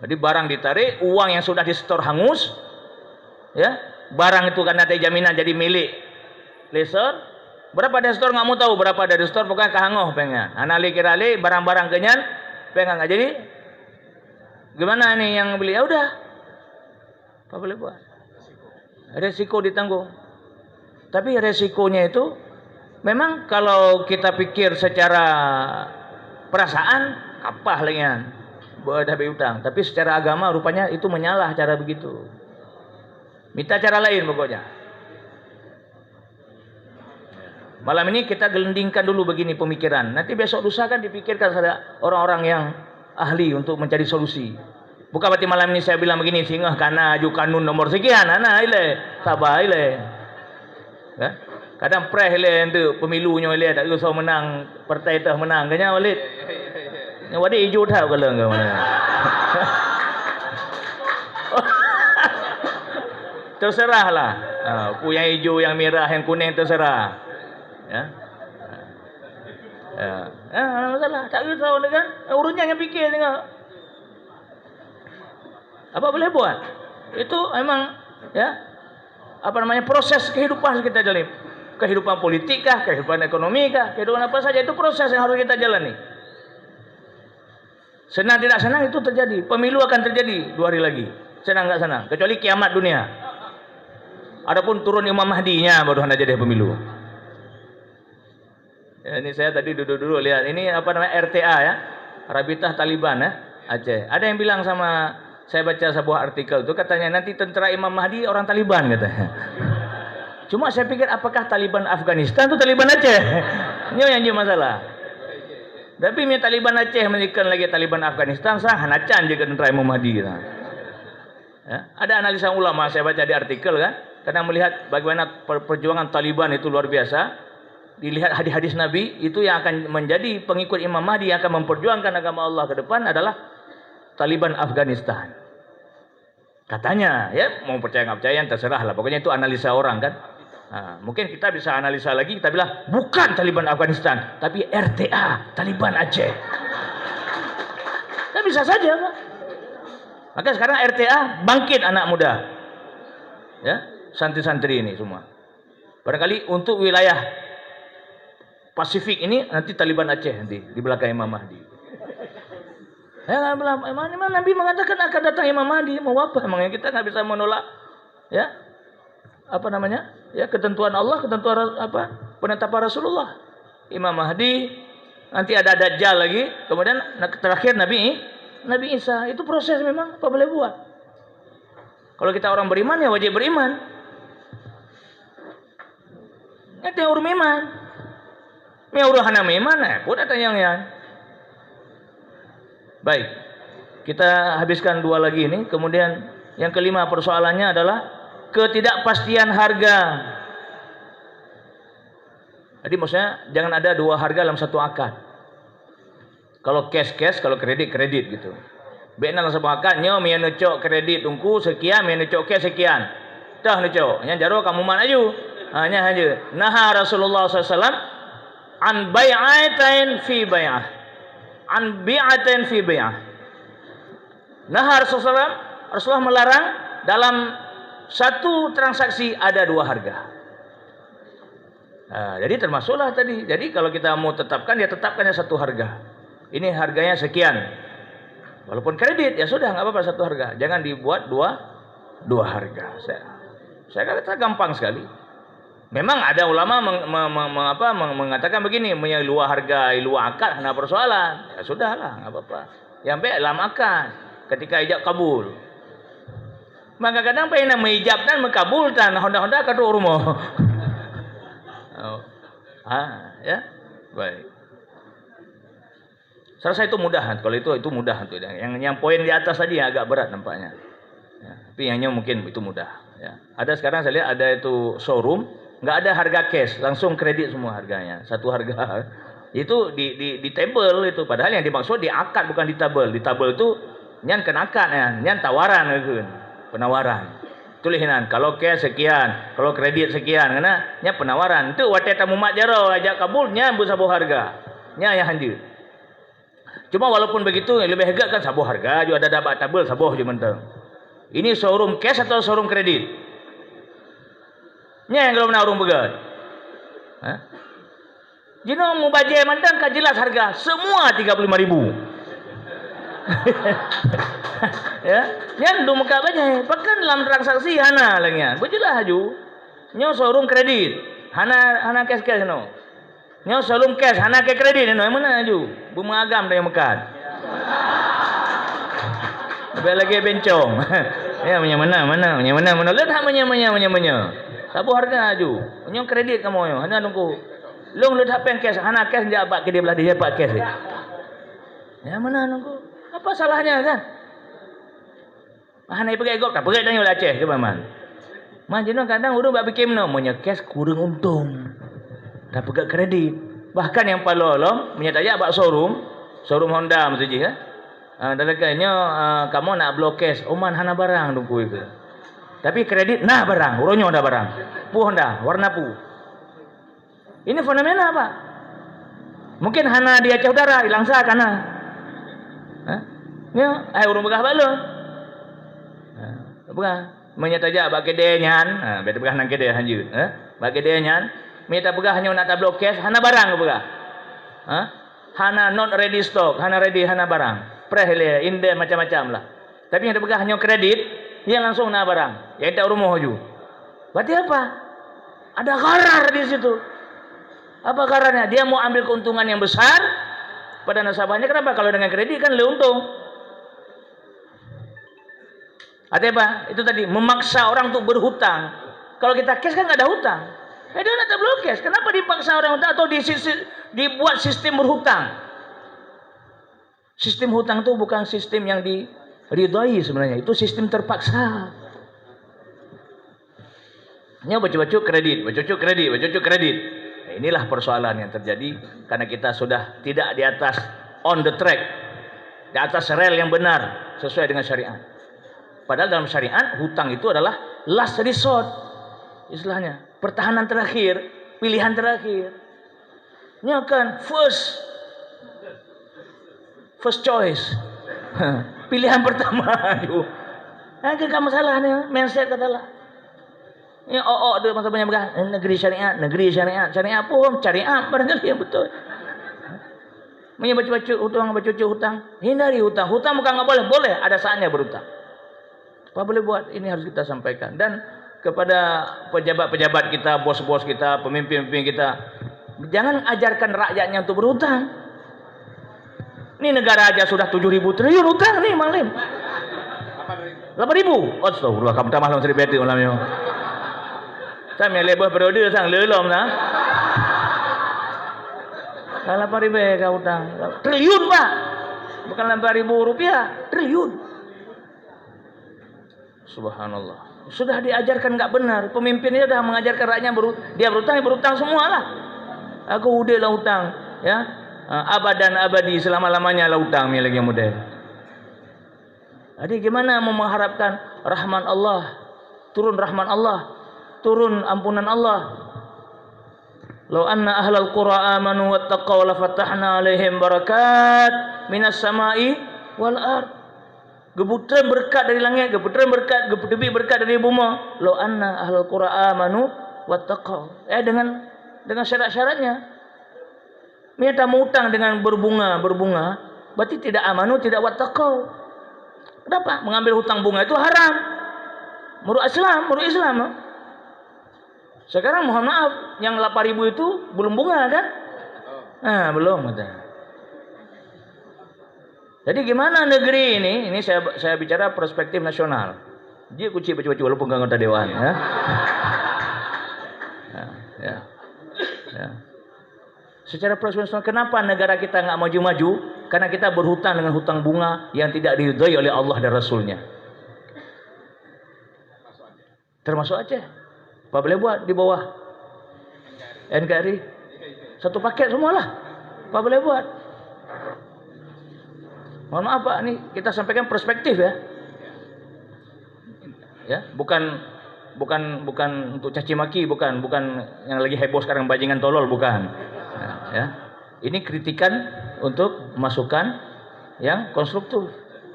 Jadi barang ditarik, uang yang sudah di-store hangus, ya, barang itu karena ada jaminan jadi milik lessor. Berapa dari store nggak mau tahu berapa dari store, pokoknya kehangoh pengen. Anali kirali barang-barang kenyan pengen nggak jadi. Gimana nih yang beli? Ya udah, apa boleh buat? Resiko ditanggung. Tapi resikonya itu memang kalau kita pikir secara perasaan kapah lengan berdabi utang, tapi secara agama rupanya itu menyalah cara begitu. Minta cara lain pokoknya. Malam ini kita gelendingkan dulu begini pemikiran. Nanti besok lusa kan dipikirkan ada orang-orang yang ahli untuk mencari solusi. Bukan berarti malam ini saya bilang begini sehingga karena aju kanun nomor sekian, ana ile sabar ile. Ya? Kadang preh le tu pemilunya le tak usah menang, partai tah menang kanya walid. Yang wadi hijau tahu kalau enggak mana. Terserahlah. Yang hijau, yang merah, yang kuning terserah. Ya. Masalah. Tak usah kan? Urusnya yang fikir tengok. Apa boleh buat? Itu memang ya proses kehidupan kita jalani. Kehidupan politik kah, kehidupan ekonomi kah, kehidupan apa saja itu proses yang harus kita jalani. Senang tidak senang itu terjadi. Pemilu akan terjadi 2 hari lagi. Senang nggak senang? Kecuali kiamat dunia. Adapun turun Imam Mahdi-nya baru hendak jadi pemilu. Ya, ini saya tadi duduk-duduk lihat. Ini apa namanya, RTA ya, Rabitah Taliban ya, Aceh. Ada yang bilang sama saya, baca sebuah artikel itu katanya nanti tentara Imam Mahdi orang Taliban katanya. Cuma saya pikir apakah Taliban Afghanistan atau Taliban Aceh? Ini yang jadi masalah. Tapi mi Taliban Aceh menjadikan lagi Taliban Afghanistan sah hanacan je tentara Imam Mahdi kita. Ya, ada analisa ulama saya baca di artikel kan, kadang melihat bagaimana perjuangan Taliban itu luar biasa. Dilihat hadis-hadis Nabi, itu yang akan menjadi pengikut Imam Mahdi yang akan memperjuangkan agama Allah ke depan adalah Taliban Afghanistan. Katanya, ya mau percaya nggak percaya terserah lah. Pokoknya itu analisa orang kan. Nah, mungkin kita bisa analisa lagi, kita bilang bukan Taliban Afghanistan, tapi RTA Taliban Aceh. Kan bisa saja Pak. Maka sekarang RTA bangkit anak muda, ya santri-santri ini semua. Barangkali untuk wilayah Pasifik ini nanti Taliban Aceh nanti di belakang Imam Mahdi. Ya, emang Nabi mengatakan akan datang Imam Mahdi, mau apa? Emangnya kita nggak bisa menolak, ya apa namanya, ya ketentuan Allah, ketentuan apa penetapan Rasulullah. Imam Mahdi, nanti ada Dajjal lagi, kemudian terakhir Nabi Isa. Itu proses memang, apa boleh buat. Kalau kita orang beriman ya wajib beriman. Itu yang urus iman. Ini urus hana iman, pun ada yang. Baik, kita habiskan dua lagi ini. Kemudian yang kelima persoalannya adalah ketidakpastian harga. Jadi maksudnya jangan ada dua harga dalam satu akad. Kalau cash, kalau kredit gitu. Benar dalam satu akad, nyo mi nucok kredit ungku sekian, mi nucok cash sekian. Dah nucok, yang jaro kamu mana aju? Hanya aja. Nah Rasulullah SAW an bai'atain fi bai'ah. An bi'atain fi bai'ah. Nah Rasulullah melarang dalam satu transaksi ada dua harga. Nah, jadi termasuklah tadi. Jadi kalau kita mau tetapkan, ya tetapkannya satu harga. Ini harganya sekian. Walaupun kredit, ya sudah nggak apa-apa satu harga. Jangan dibuat dua harga. Saya kata gampang sekali. Memang ada ulama mengatakan begini, luar harga, luar akad, hanya persoalan. Ya sudahlah, nggak apa-apa. Yang baik dalam akad, ketika ijab kabul. Maka kadang pengen mengijabkan, mengkabulkan, honda-honda kadu rumah. Ya, baik. Saya rasa itu mudah. Kalau itu mudah. Yang poin di atas tadi yang agak berat nampaknya. Ya, tapi yangnya mungkin itu mudah. Ya. Ada sekarang saya lihat ada itu showroom, nggak ada harga cash, langsung kredit semua harganya, satu harga. Itu di table itu, padahal yang dimaksud di akad bukan di tabel. Di tabel itu nyan kenakan ya, nyan tawaran itu, penawaran. Tulisan kalau cash sekian, kalau kredit sekian, karena nya penawaran. Itu wate tamu mak jaro ajak kabulnya bu sabuh harga. Nya yang hanjir. Cuma walaupun begitu lebih harga kan sabuh harga juga ada dapat tabel sabuh je mentang. Ini showroom cash atau showroom kredit? Nya yang kalau menawarung begat. Jino mau bajai mandang kan jelas harga semua 35.000. Ya, yang do muka bajai, bahkan dalam transaksi hana lagi. Berjelas aju. Nyo showroom kredit, hana cash no. Nyo showroom cash, hana cash kredit no. Mana aju? Bu mengagam dari mekat. Lebih lagi bencong. Ya mana. Lihat mana. Sabu harga aju. Nyo kredit kamu yo, hana nunggu. Long lihat apa yang cash, hana cash dia apa ke dia belah dia pak cash. Ya mana nunggu. Apa salahnya kan? Hana pergi gok tak pergi tanya lah Aceh ke man. Man jenon kadang urang bak bikin no monya cash kurang untung. Dah pergi kredit. Bahkan yang palolong menyatakan bak showroom Honda mesti je kan. Dalaganya kamu nak blok cash, oman hana barang nunggu itu. Tapi kredit nah barang, uronyo ada barang. Pu Honda, warna pu. Ini fenomena apa? Mungkin hana di Aceh Utara hilang sah kana. Ya, urung begah balon. Begah menyataja bak kedai nyan, beta begah nang kedai hanjut, bak kedai nyan, minta begah hanya nak blok cash, hana barang begah. Hana not ready stock, hana ready hana barang. Prehele, inden macam-macam lah. Tapi yang begah hanya kredit, Dia langsung nak barang. Ya tak rumah ju. Berarti apa? Ada gharar di situ. Apa ghararnya? Dia mau ambil keuntungan yang besar pada nasabahnya. Kenapa? Kalau dengan kredit kan lebih untung. Artinya apa? Itu tadi memaksa orang untuk berhutang. Kalau kita cash kan nggak ada hutang. Dia tak perlu cash. Kenapa dipaksa orang hutang atau dibuat sistem berhutang? Sistem hutang itu bukan sistem yang diridhai sebenarnya. Itu sistem terpaksa. Ini baca-baca kredit, baca-baca kredit, baca-baca kredit. Nah, inilah persoalan yang terjadi karena kita sudah tidak di atas on the track, di atas rel yang benar sesuai dengan syariat. Padahal dalam syariat hutang itu adalah last resort, istilahnya pertahanan terakhir, pilihan terakhir. Ini akan first choice, pilihan pertama. Nah, kita masalahnya mindset katalah. Ini dia masa banyak berkata negeri syariat, syariat pun syariat barangkali yang betul. Baca-baca hutang, hindari hutang. Hutang bukan nggak boleh, ada saatnya berhutang. Apa boleh buat? Ini harus kita sampaikan dan kepada pejabat-pejabat kita, bos-bos kita, pemimpin-pemimpin kita, jangan ajarkan rakyatnya untuk berhutang. Ini negara aja sudah 7.000 triliun hutang nih, Mang Lim. 8.000. Astagfirullah, kamu tak maklum cerita itu malamnya. Saya melebah periode sang lelom nah. Kalau 8.000 kau hutang. Triliun, Pak. Bukan 8.000 rupiah, triliun. Subhanallah. Sudah diajarkan enggak benar. Pemimpinnya sudah mengajarkan rakyatnya dia berhutang semualah. Aku udah lah hutang, ya. Abadan abadi selama-lamanya lah hutang milik yang model. Jadi gimana mau mengharapkan rahman Allah, turun rahman Allah, turun ampunan Allah. Law anna ahlal qura amanu wattaqaw la fatahna alaihim barakat minas sama'i wal ard. Gebutan berkat dari langit, gebutan berkat, debit berkat dari bumi. Law anna ahlal qura amanu wattaqaw. Dengan syarat-syaratnya. Minta mengutang dengan berbunga, berarti tidak amanu, tidak wattaqaw. Kenapa? Mengambil hutang bunga itu haram. Menurut Islam. Sekarang mohon maaf, yang 8.000 itu belum bunga kan? Nah, belum ada. Jadi gimana negeri ini? Ini saya bicara perspektif nasional. Dia kuci baca-baca walaupun enggak anggota dewan, ya. Ya. Secara profesional, kenapa negara kita nggak maju-maju? Karena kita berhutang dengan hutang bunga yang tidak diridhai oleh Allah dan Rasulnya. Termasuk Aceh. Apa boleh buat di bawah NKRI? Satu paket semualah. Apa boleh buat? Mohon maaf Pak, ini kita sampaikan perspektif ya. Ya, bukan untuk caci maki, bukan yang lagi heboh sekarang bajingan tolol, bukan. Ya. Ini kritikan untuk masukan yang konstruktif.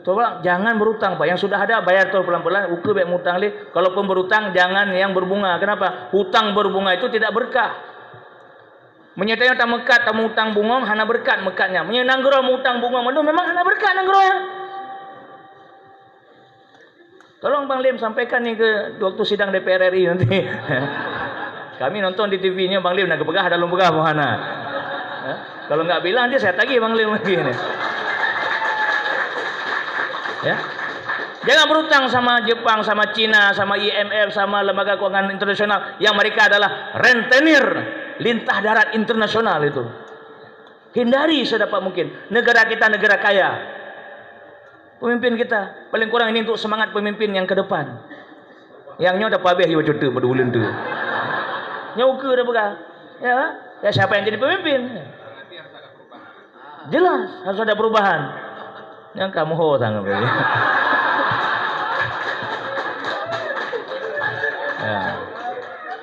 Coba jangan berutang Pak, yang sudah ada bayar terus pelan-pelan, ukur baik mutang li. Kalaupun berutang jangan yang berbunga. Kenapa? Hutang berbunga itu tidak berkah. Menyatakan tak mekat, tak mutang bunga, hana berkat mekatnya. Menyenanggro mutang bunga, memang hana berkat nanggronya. Tolong Bang Lim sampaikan nih ke waktu sidang DPR RI nanti. Kami nonton di TV-nya Bang Lim nak kepegah dalam pegah mohana. Ya? Kalau nggak bilang dia saya tagih Bang Lim lagi ini. Ya. Jangan berutang sama Jepang, sama Cina, sama IMF, sama lembaga keuangan internasional yang mereka adalah rentenir lintah darat internasional itu. Hindari sedapat mungkin. Negara kita negara kaya. Pemimpin kita paling kurang ini untuk semangat pemimpin yang ke depan. Yang nyo dapat habis yo cutu pada ulun tu. Nyauke dah pegang. Ya siapa yang jadi pemimpin? Jelas harus ada perubahan. Yang kamu ho sangat boleh.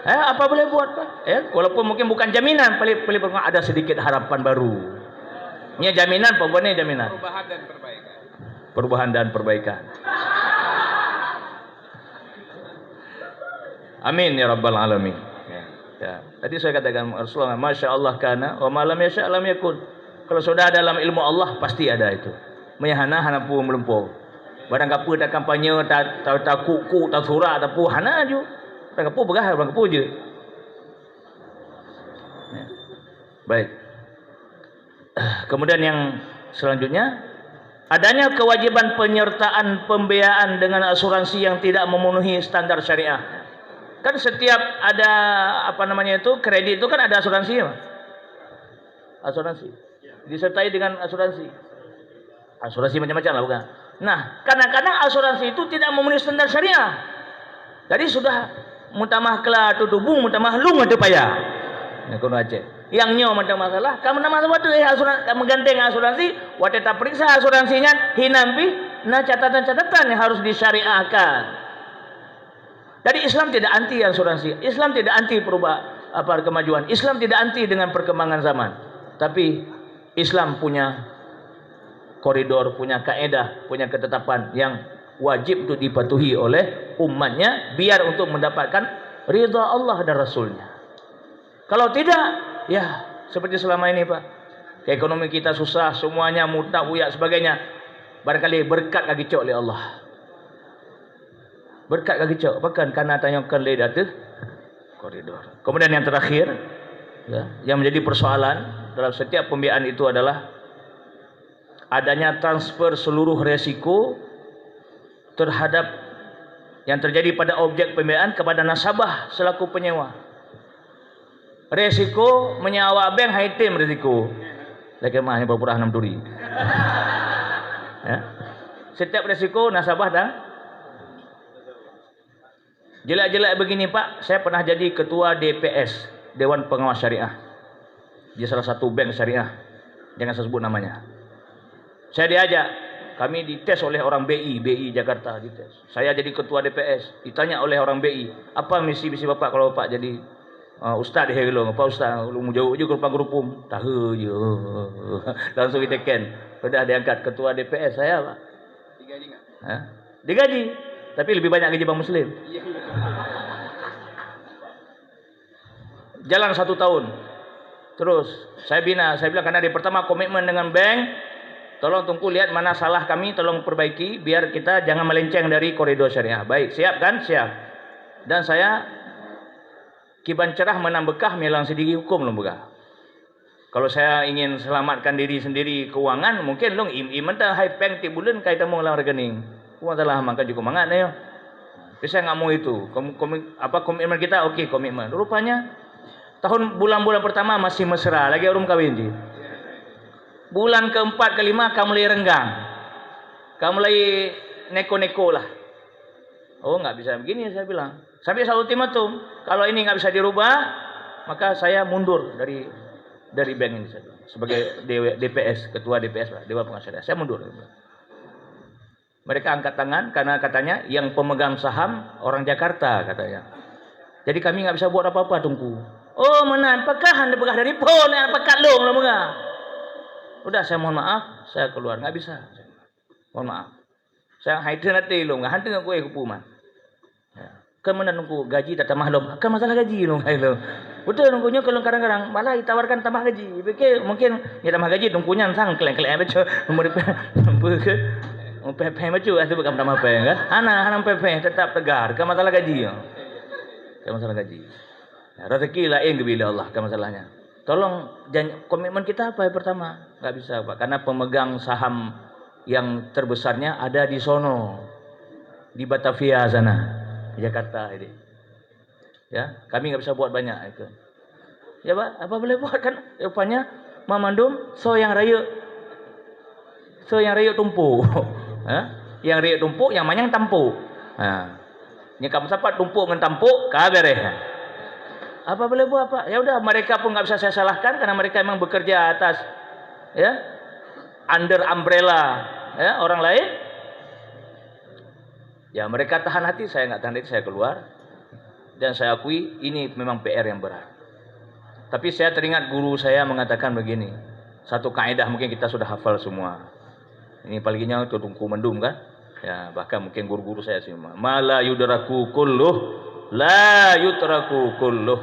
Apa boleh buat Pak? Walaupun mungkin bukan jaminan, paling ada sedikit harapan baru. Ini jaminan, pokoknya jaminan. Perubahan dan perbaikan. Amin ya rabbal alamin. Ya. Tadi saya katakan Rasulullah, Masya Allah kana, wa malam yasha lam yakun. Kalau sudah dalam ilmu Allah pasti ada itu. Menyahana hana pun melempau. Barang apa tak kampanye, tak kuku, tak surat, tak pu, hana je. Barang apa berah, barang apa je. Ya. Baik. Kemudian yang selanjutnya, adanya kewajiban penyertaan pembiayaan dengan asuransi yang tidak memenuhi standar syariah. Kan setiap ada kredit itu kan ada asuransi ya, asuransi disertai dengan asuransi macam-macam lah bukan. Nah, kadang-kadang asuransi itu tidak memenuhi standar syariah. Jadi sudah mutamah kela tu tubung mutamah lung ada payah. Ya kono Aceh. Yang nyo macam masalah, kamu nama apa tu asuransi, kamu gandeng asuransi, waktu tak periksa asuransinya hinampi, nah catatan-catatan yang harus disyariahkan. Jadi Islam tidak anti asuransi, Islam tidak anti kemajuan, Islam tidak anti dengan perkembangan zaman. Tapi Islam punya koridor, punya kaedah, punya ketetapan yang wajib untuk dipatuhi oleh umatnya biar untuk mendapatkan ridha Allah dan Rasulnya. Kalau tidak, ya seperti selama ini Pak, ekonomi kita susah, semuanya mutak uyak sebagainya. Barangkali berkat kaki cok oleh Allah. Berkat kaki cok, bahkan karena tanyakan lidah tu koridor. Kemudian yang terakhir, ya, yang menjadi persoalan dalam setiap pembiayaan itu adalah adanya transfer seluruh resiko terhadap yang terjadi pada objek pembiayaan kepada nasabah selaku penyewa. Resiko menyewa bank haitim resiko. Lagi mah hanya berpurah 6 duri. Ya. Setiap resiko nasabah dah. Jelak-jelak begini Pak, saya pernah jadi ketua DPS, Dewan Pengawas Syariah. Di salah satu bank syariah. Jangan saya sebut namanya. Saya diajak, kami dites oleh orang BI Jakarta dites. Saya jadi ketua DPS, ditanya oleh orang BI, apa misi-misi Bapak kalau Bapak jadi Ustaz dia gelong, apa Ustaz? Lu mau jauh je ke depan grupum. Tahu je. Langsung diteken. Sudah diangkat ketua DPS saya, Pak. Digaji enggak? Hah? Digaji. Tapi lebih banyak gaji Bang Muslim. Jalan 1 tahun. Terus saya bilang karena dari pertama komitmen dengan bank, tolong tunggu lihat mana salah kami, tolong perbaiki biar kita jangan melenceng dari koridor syariah. Baik, siap kan? Siap. Dan saya kiban cerah menang bekah melang sediri hukum long bekah. Kalau saya ingin selamatkan diri sendiri keuangan, mungkin long iman dah hai peng ti bulan kai tamu lang rekening. Uang telah makan juga mangat yo. Tapi saya enggak mau itu. Komitmen kita okey komitmen. Rupanya bulan-bulan pertama masih mesra, lagi orang kawin je. Bulan keempat kelima kamu mulai renggang. Kamu mulai neko-neko lah. Oh, enggak bisa begini saya bilang. Sampai satu ultimatum, kalau ini enggak bisa dirubah, maka saya mundur dari bank ini saya bilang. Sebagai DPS, ketua DPS lah, Dewan Pengawas Syariah. Saya mundur. Mereka angkat tangan karena katanya yang pemegang saham orang Jakarta katanya. Jadi kami enggak bisa buat apa-apa tunggu. Oh, mana apakah Anda begah dari pon, apakah long lah begah. Udah saya mohon maaf, saya keluar enggak bisa. Mohon maaf. Saya haitin hati long, hantu aku hukuman. Ya. Kemudian nunggu gaji tak tambah long. Kan masalah gaji long hai long. Betul nunggunya kalau kadang-kadang malah ditawarkan tambah gaji. Fikir mungkin ya tambah gaji nunggunya sang keleng-keleng betul. Nomor PP macam tu bukan tambah PP kan. Anak PP tetap tegar. Kan masalah gaji. Kan masalah gaji. Ya, rezeki lain bila Allah kan masalahnya. Tolong komitmen kita apa yang pertama? Enggak bisa Pak karena pemegang saham yang terbesarnya ada di sono. Di Batavia sana. Di Jakarta ini. Ya, kami enggak bisa buat banyak itu. Ya Pak, apa boleh buat kan? Rupanya memandum yang raya tumpuk. Yang raya tumpuk, yang manyang tampuk. Ni kamu siapa tumpuk dengan tampuk, kabareh. Apa boleh buat Pak? Ya udah, mereka pun enggak bisa saya salahkan karena mereka memang bekerja atas under umbrella orang lain. Ya mereka tahan hati, saya enggak tahan hati, saya keluar. Dan saya akui ini memang PR yang berat. Tapi saya teringat guru saya mengatakan begini. Satu kaedah mungkin kita sudah hafal semua. Ini palingnya untuk tungku mendum kan? Ya, bahkan mungkin guru-guru saya semua. Mala yudraku kulluh, la yutraku kulluh.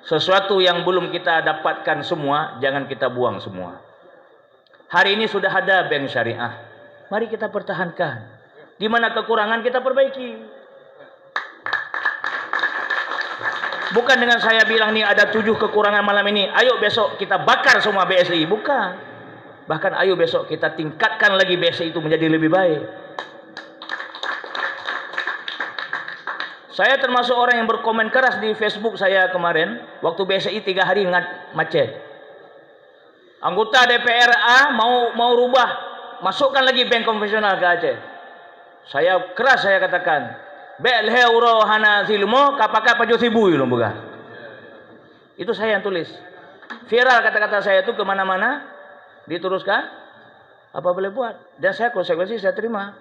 Sesuatu yang belum kita dapatkan semua, jangan kita buang semua. Hari ini sudah ada bank syariah. Mari kita pertahankan. Di mana kekurangan kita perbaiki. Bukan dengan saya bilang nih ada 7 kekurangan malam ini, ayo besok kita bakar semua BSI. Bukan. Bahkan ayo besok kita tingkatkan lagi BSI itu menjadi lebih baik. Saya termasuk orang yang berkomen keras di Facebook saya kemarin, waktu BSI 3 hari macet. Anggota DPR A mau rubah, masukkan lagi bank konvensional ke Aceh. Saya keras saya katakan, Belhe uro hana silmo kapaka pajo sibu ilmu buka. Itu saya yang tulis. Viral kata-kata saya itu kemana-mana, diteruskan. Apa boleh buat? Dan saya konsekuensi saya terima.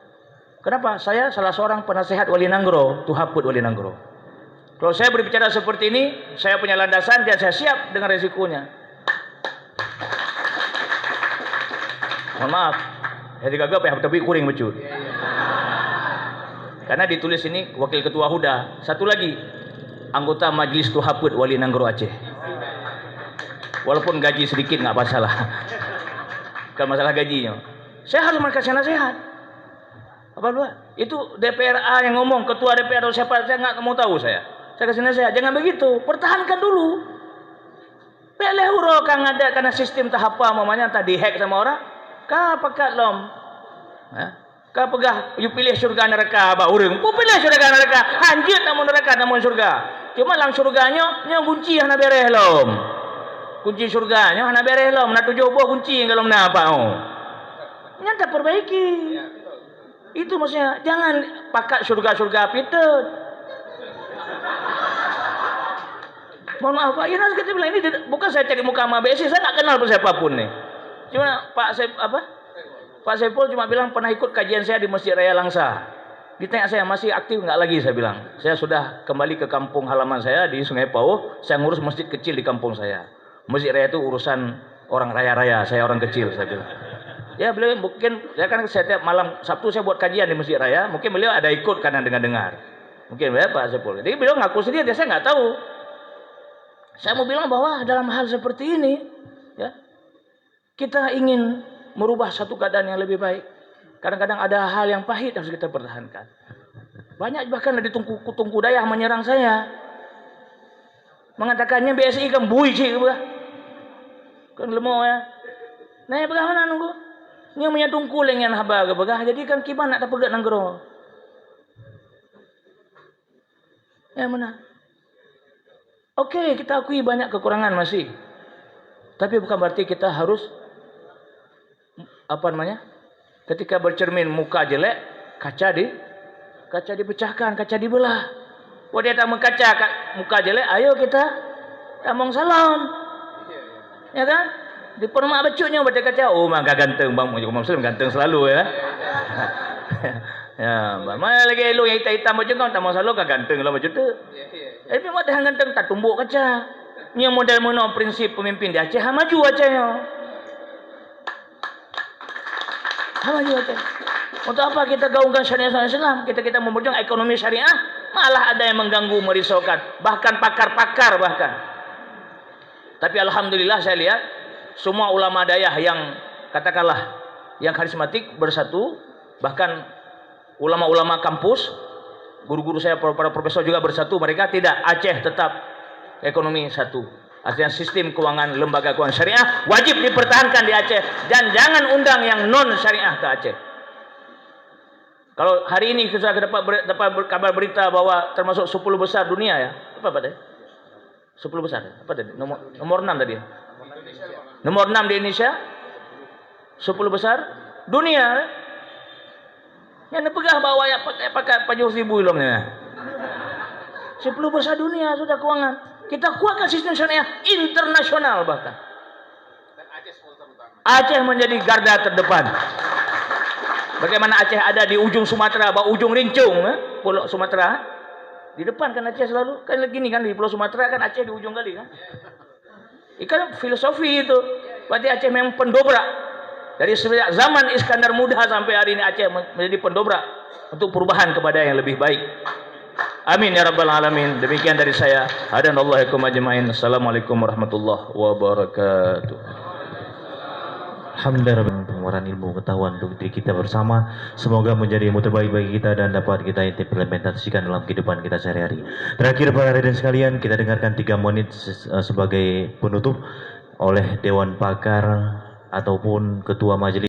Kenapa? Saya salah seorang penasehat Wali Nanggro, Tuhaput Wali Nanggro. Kalau saya berbicara seperti ini, saya punya landasan dan saya siap dengan resikonya. Mohon maaf, saya digagap ya, tapi kuring becut. Karena ditulis ini Wakil Ketua Huda. Satu lagi, anggota Majelis Tuhaput Wali Nanggro Aceh. Walaupun gaji sedikit nggak masalah. Bukan masalah gajinya. Saya harus kasih nasihat. Apa buat? Itu DPR A yang ngomong, ketua DPR atau siapa, saya nggak mau tahu saya. Saya kasih nasihat, jangan begitu. Pertahankan dulu. Boleh huro kang ada karena sistem tahap apa mamanya tadi hack sama orang. Kah pakat lom. Kau pegah, you pilih surga neraka ba urang. Ku pilih surga neraka. Anjir namun neraka namun surga. Cuma lang surganya nya kunci hana bereh lom. Kunci surganya hana bereh lom. Na tujuh buah kunci ngalom na apa oh. Nya tak perbaiki. Itu maksudnya jangan pakai surga-surga pitut. Mohon maaf Pak, ya nanti kita bilang ini bukan saya cari muka sama BSI, saya tak kenal siapapun nih. Cuma Pak Saiful cuma bilang pernah ikut kajian saya di Masjid Raya Langsa. Ditanya saya masih aktif nggak lagi, saya bilang. Saya sudah kembali ke kampung halaman saya di Sungai Pauh. Saya ngurus masjid kecil di kampung saya. Masjid Raya itu urusan orang raya-raya. Saya orang kecil, saya bilang. Ya beliau mungkin, saya tiap malam Sabtu saya buat kajian di Masjid Raya. Mungkin beliau ada ikut karena dengar. Mungkin ya Pak Saiful. Jadi beliau ngaku sendiri, saya nggak tahu. Saya mau bilang bahwa dalam hal seperti ini, ya kita ingin merubah satu keadaan yang lebih baik. Kadang-kadang ada hal yang pahit harus kita pertahankan. Banyak bahkan ada tungku dayah menyerang saya. Mengatakannya BSI kan bui cik kan lemah ya. Nah bagaimana nunggu? Ini punya tungku lengan haba ke begah. Jadi kan kiban nak terpegat nanggro. Ya mana? Oke, kita akui banyak kekurangan masih. Tapi bukan berarti kita harus ketika bercermin muka jelek, kaca dipecahkan, kaca dibelah. Buat dia tak mengkaca muka jelek, ayo kita tamong salon. Ya kan? Di permak becuknya baca kaca, oh maka ganteng bang Muslim ganteng selalu ya. Ya, mana lagi elok yang hitam macam kan tamong salon kan ganteng lah macam tu. Tapi mak dah ganteng tak tumbuk kaca. Ni model mana prinsip pemimpin di Aceh, maju Acehnya. Maju Aceh. Untuk apa kita gaungkan syariat Islam? Kita memperjuang ekonomi syariah, malah ada yang mengganggu, merisaukan, bahkan pakar-pakar bahkan. Tapi alhamdulillah saya lihat semua ulama dayah yang katakanlah yang karismatik bersatu, bahkan ulama-ulama kampus, guru-guru saya para profesor juga bersatu. Mereka tidak, Aceh tetap ekonomi satu. Artinya sistem keuangan lembaga keuangan syariah wajib dipertahankan di Aceh dan jangan undang yang non syariah ke Aceh. Kalau hari ini kita dapat kabar berita bahwa termasuk 10 besar dunia ya. Apa tadi? 10 besar. Apa tadi? Nomor 6 tadi. Nomor 6 di Indonesia. 10 besar dunia. Yang dipegah bawa ya pakai pajak ribu ilomnya. 10 besar dunia sudah keuangan. Kita kuatkan sistem syariah internasional bahkan. Aceh menjadi garda terdepan. Bagaimana Aceh ada di ujung Sumatera, ujung Rincung, Pulau Sumatera. Di depan kan Aceh selalu. Kan gini kan di Pulau Sumatera kan Aceh di ujung kali kan. Ikan filosofi itu. Berarti Aceh memang pendobrak. Dari sejak zaman Iskandar Muda sampai hari ini Aceh menjadi pendobrak untuk perubahan kepada yang lebih baik. Amin ya rabbal alamin. Demikian dari saya. Hadanallahu ajmain. Assalamualaikum warahmatullahi wabarakatuh. Alhamdulillah. penawaran ilmu pengetahuan untuk diri kita bersama. Semoga menjadi ilmu terbaik bagi kita dan dapat kita implementasikan dalam kehidupan kita sehari-hari. Terakhir para hadirin sekalian, kita dengarkan 3 menit sebagai penutup oleh Dewan Pakar ataupun Ketua Majelis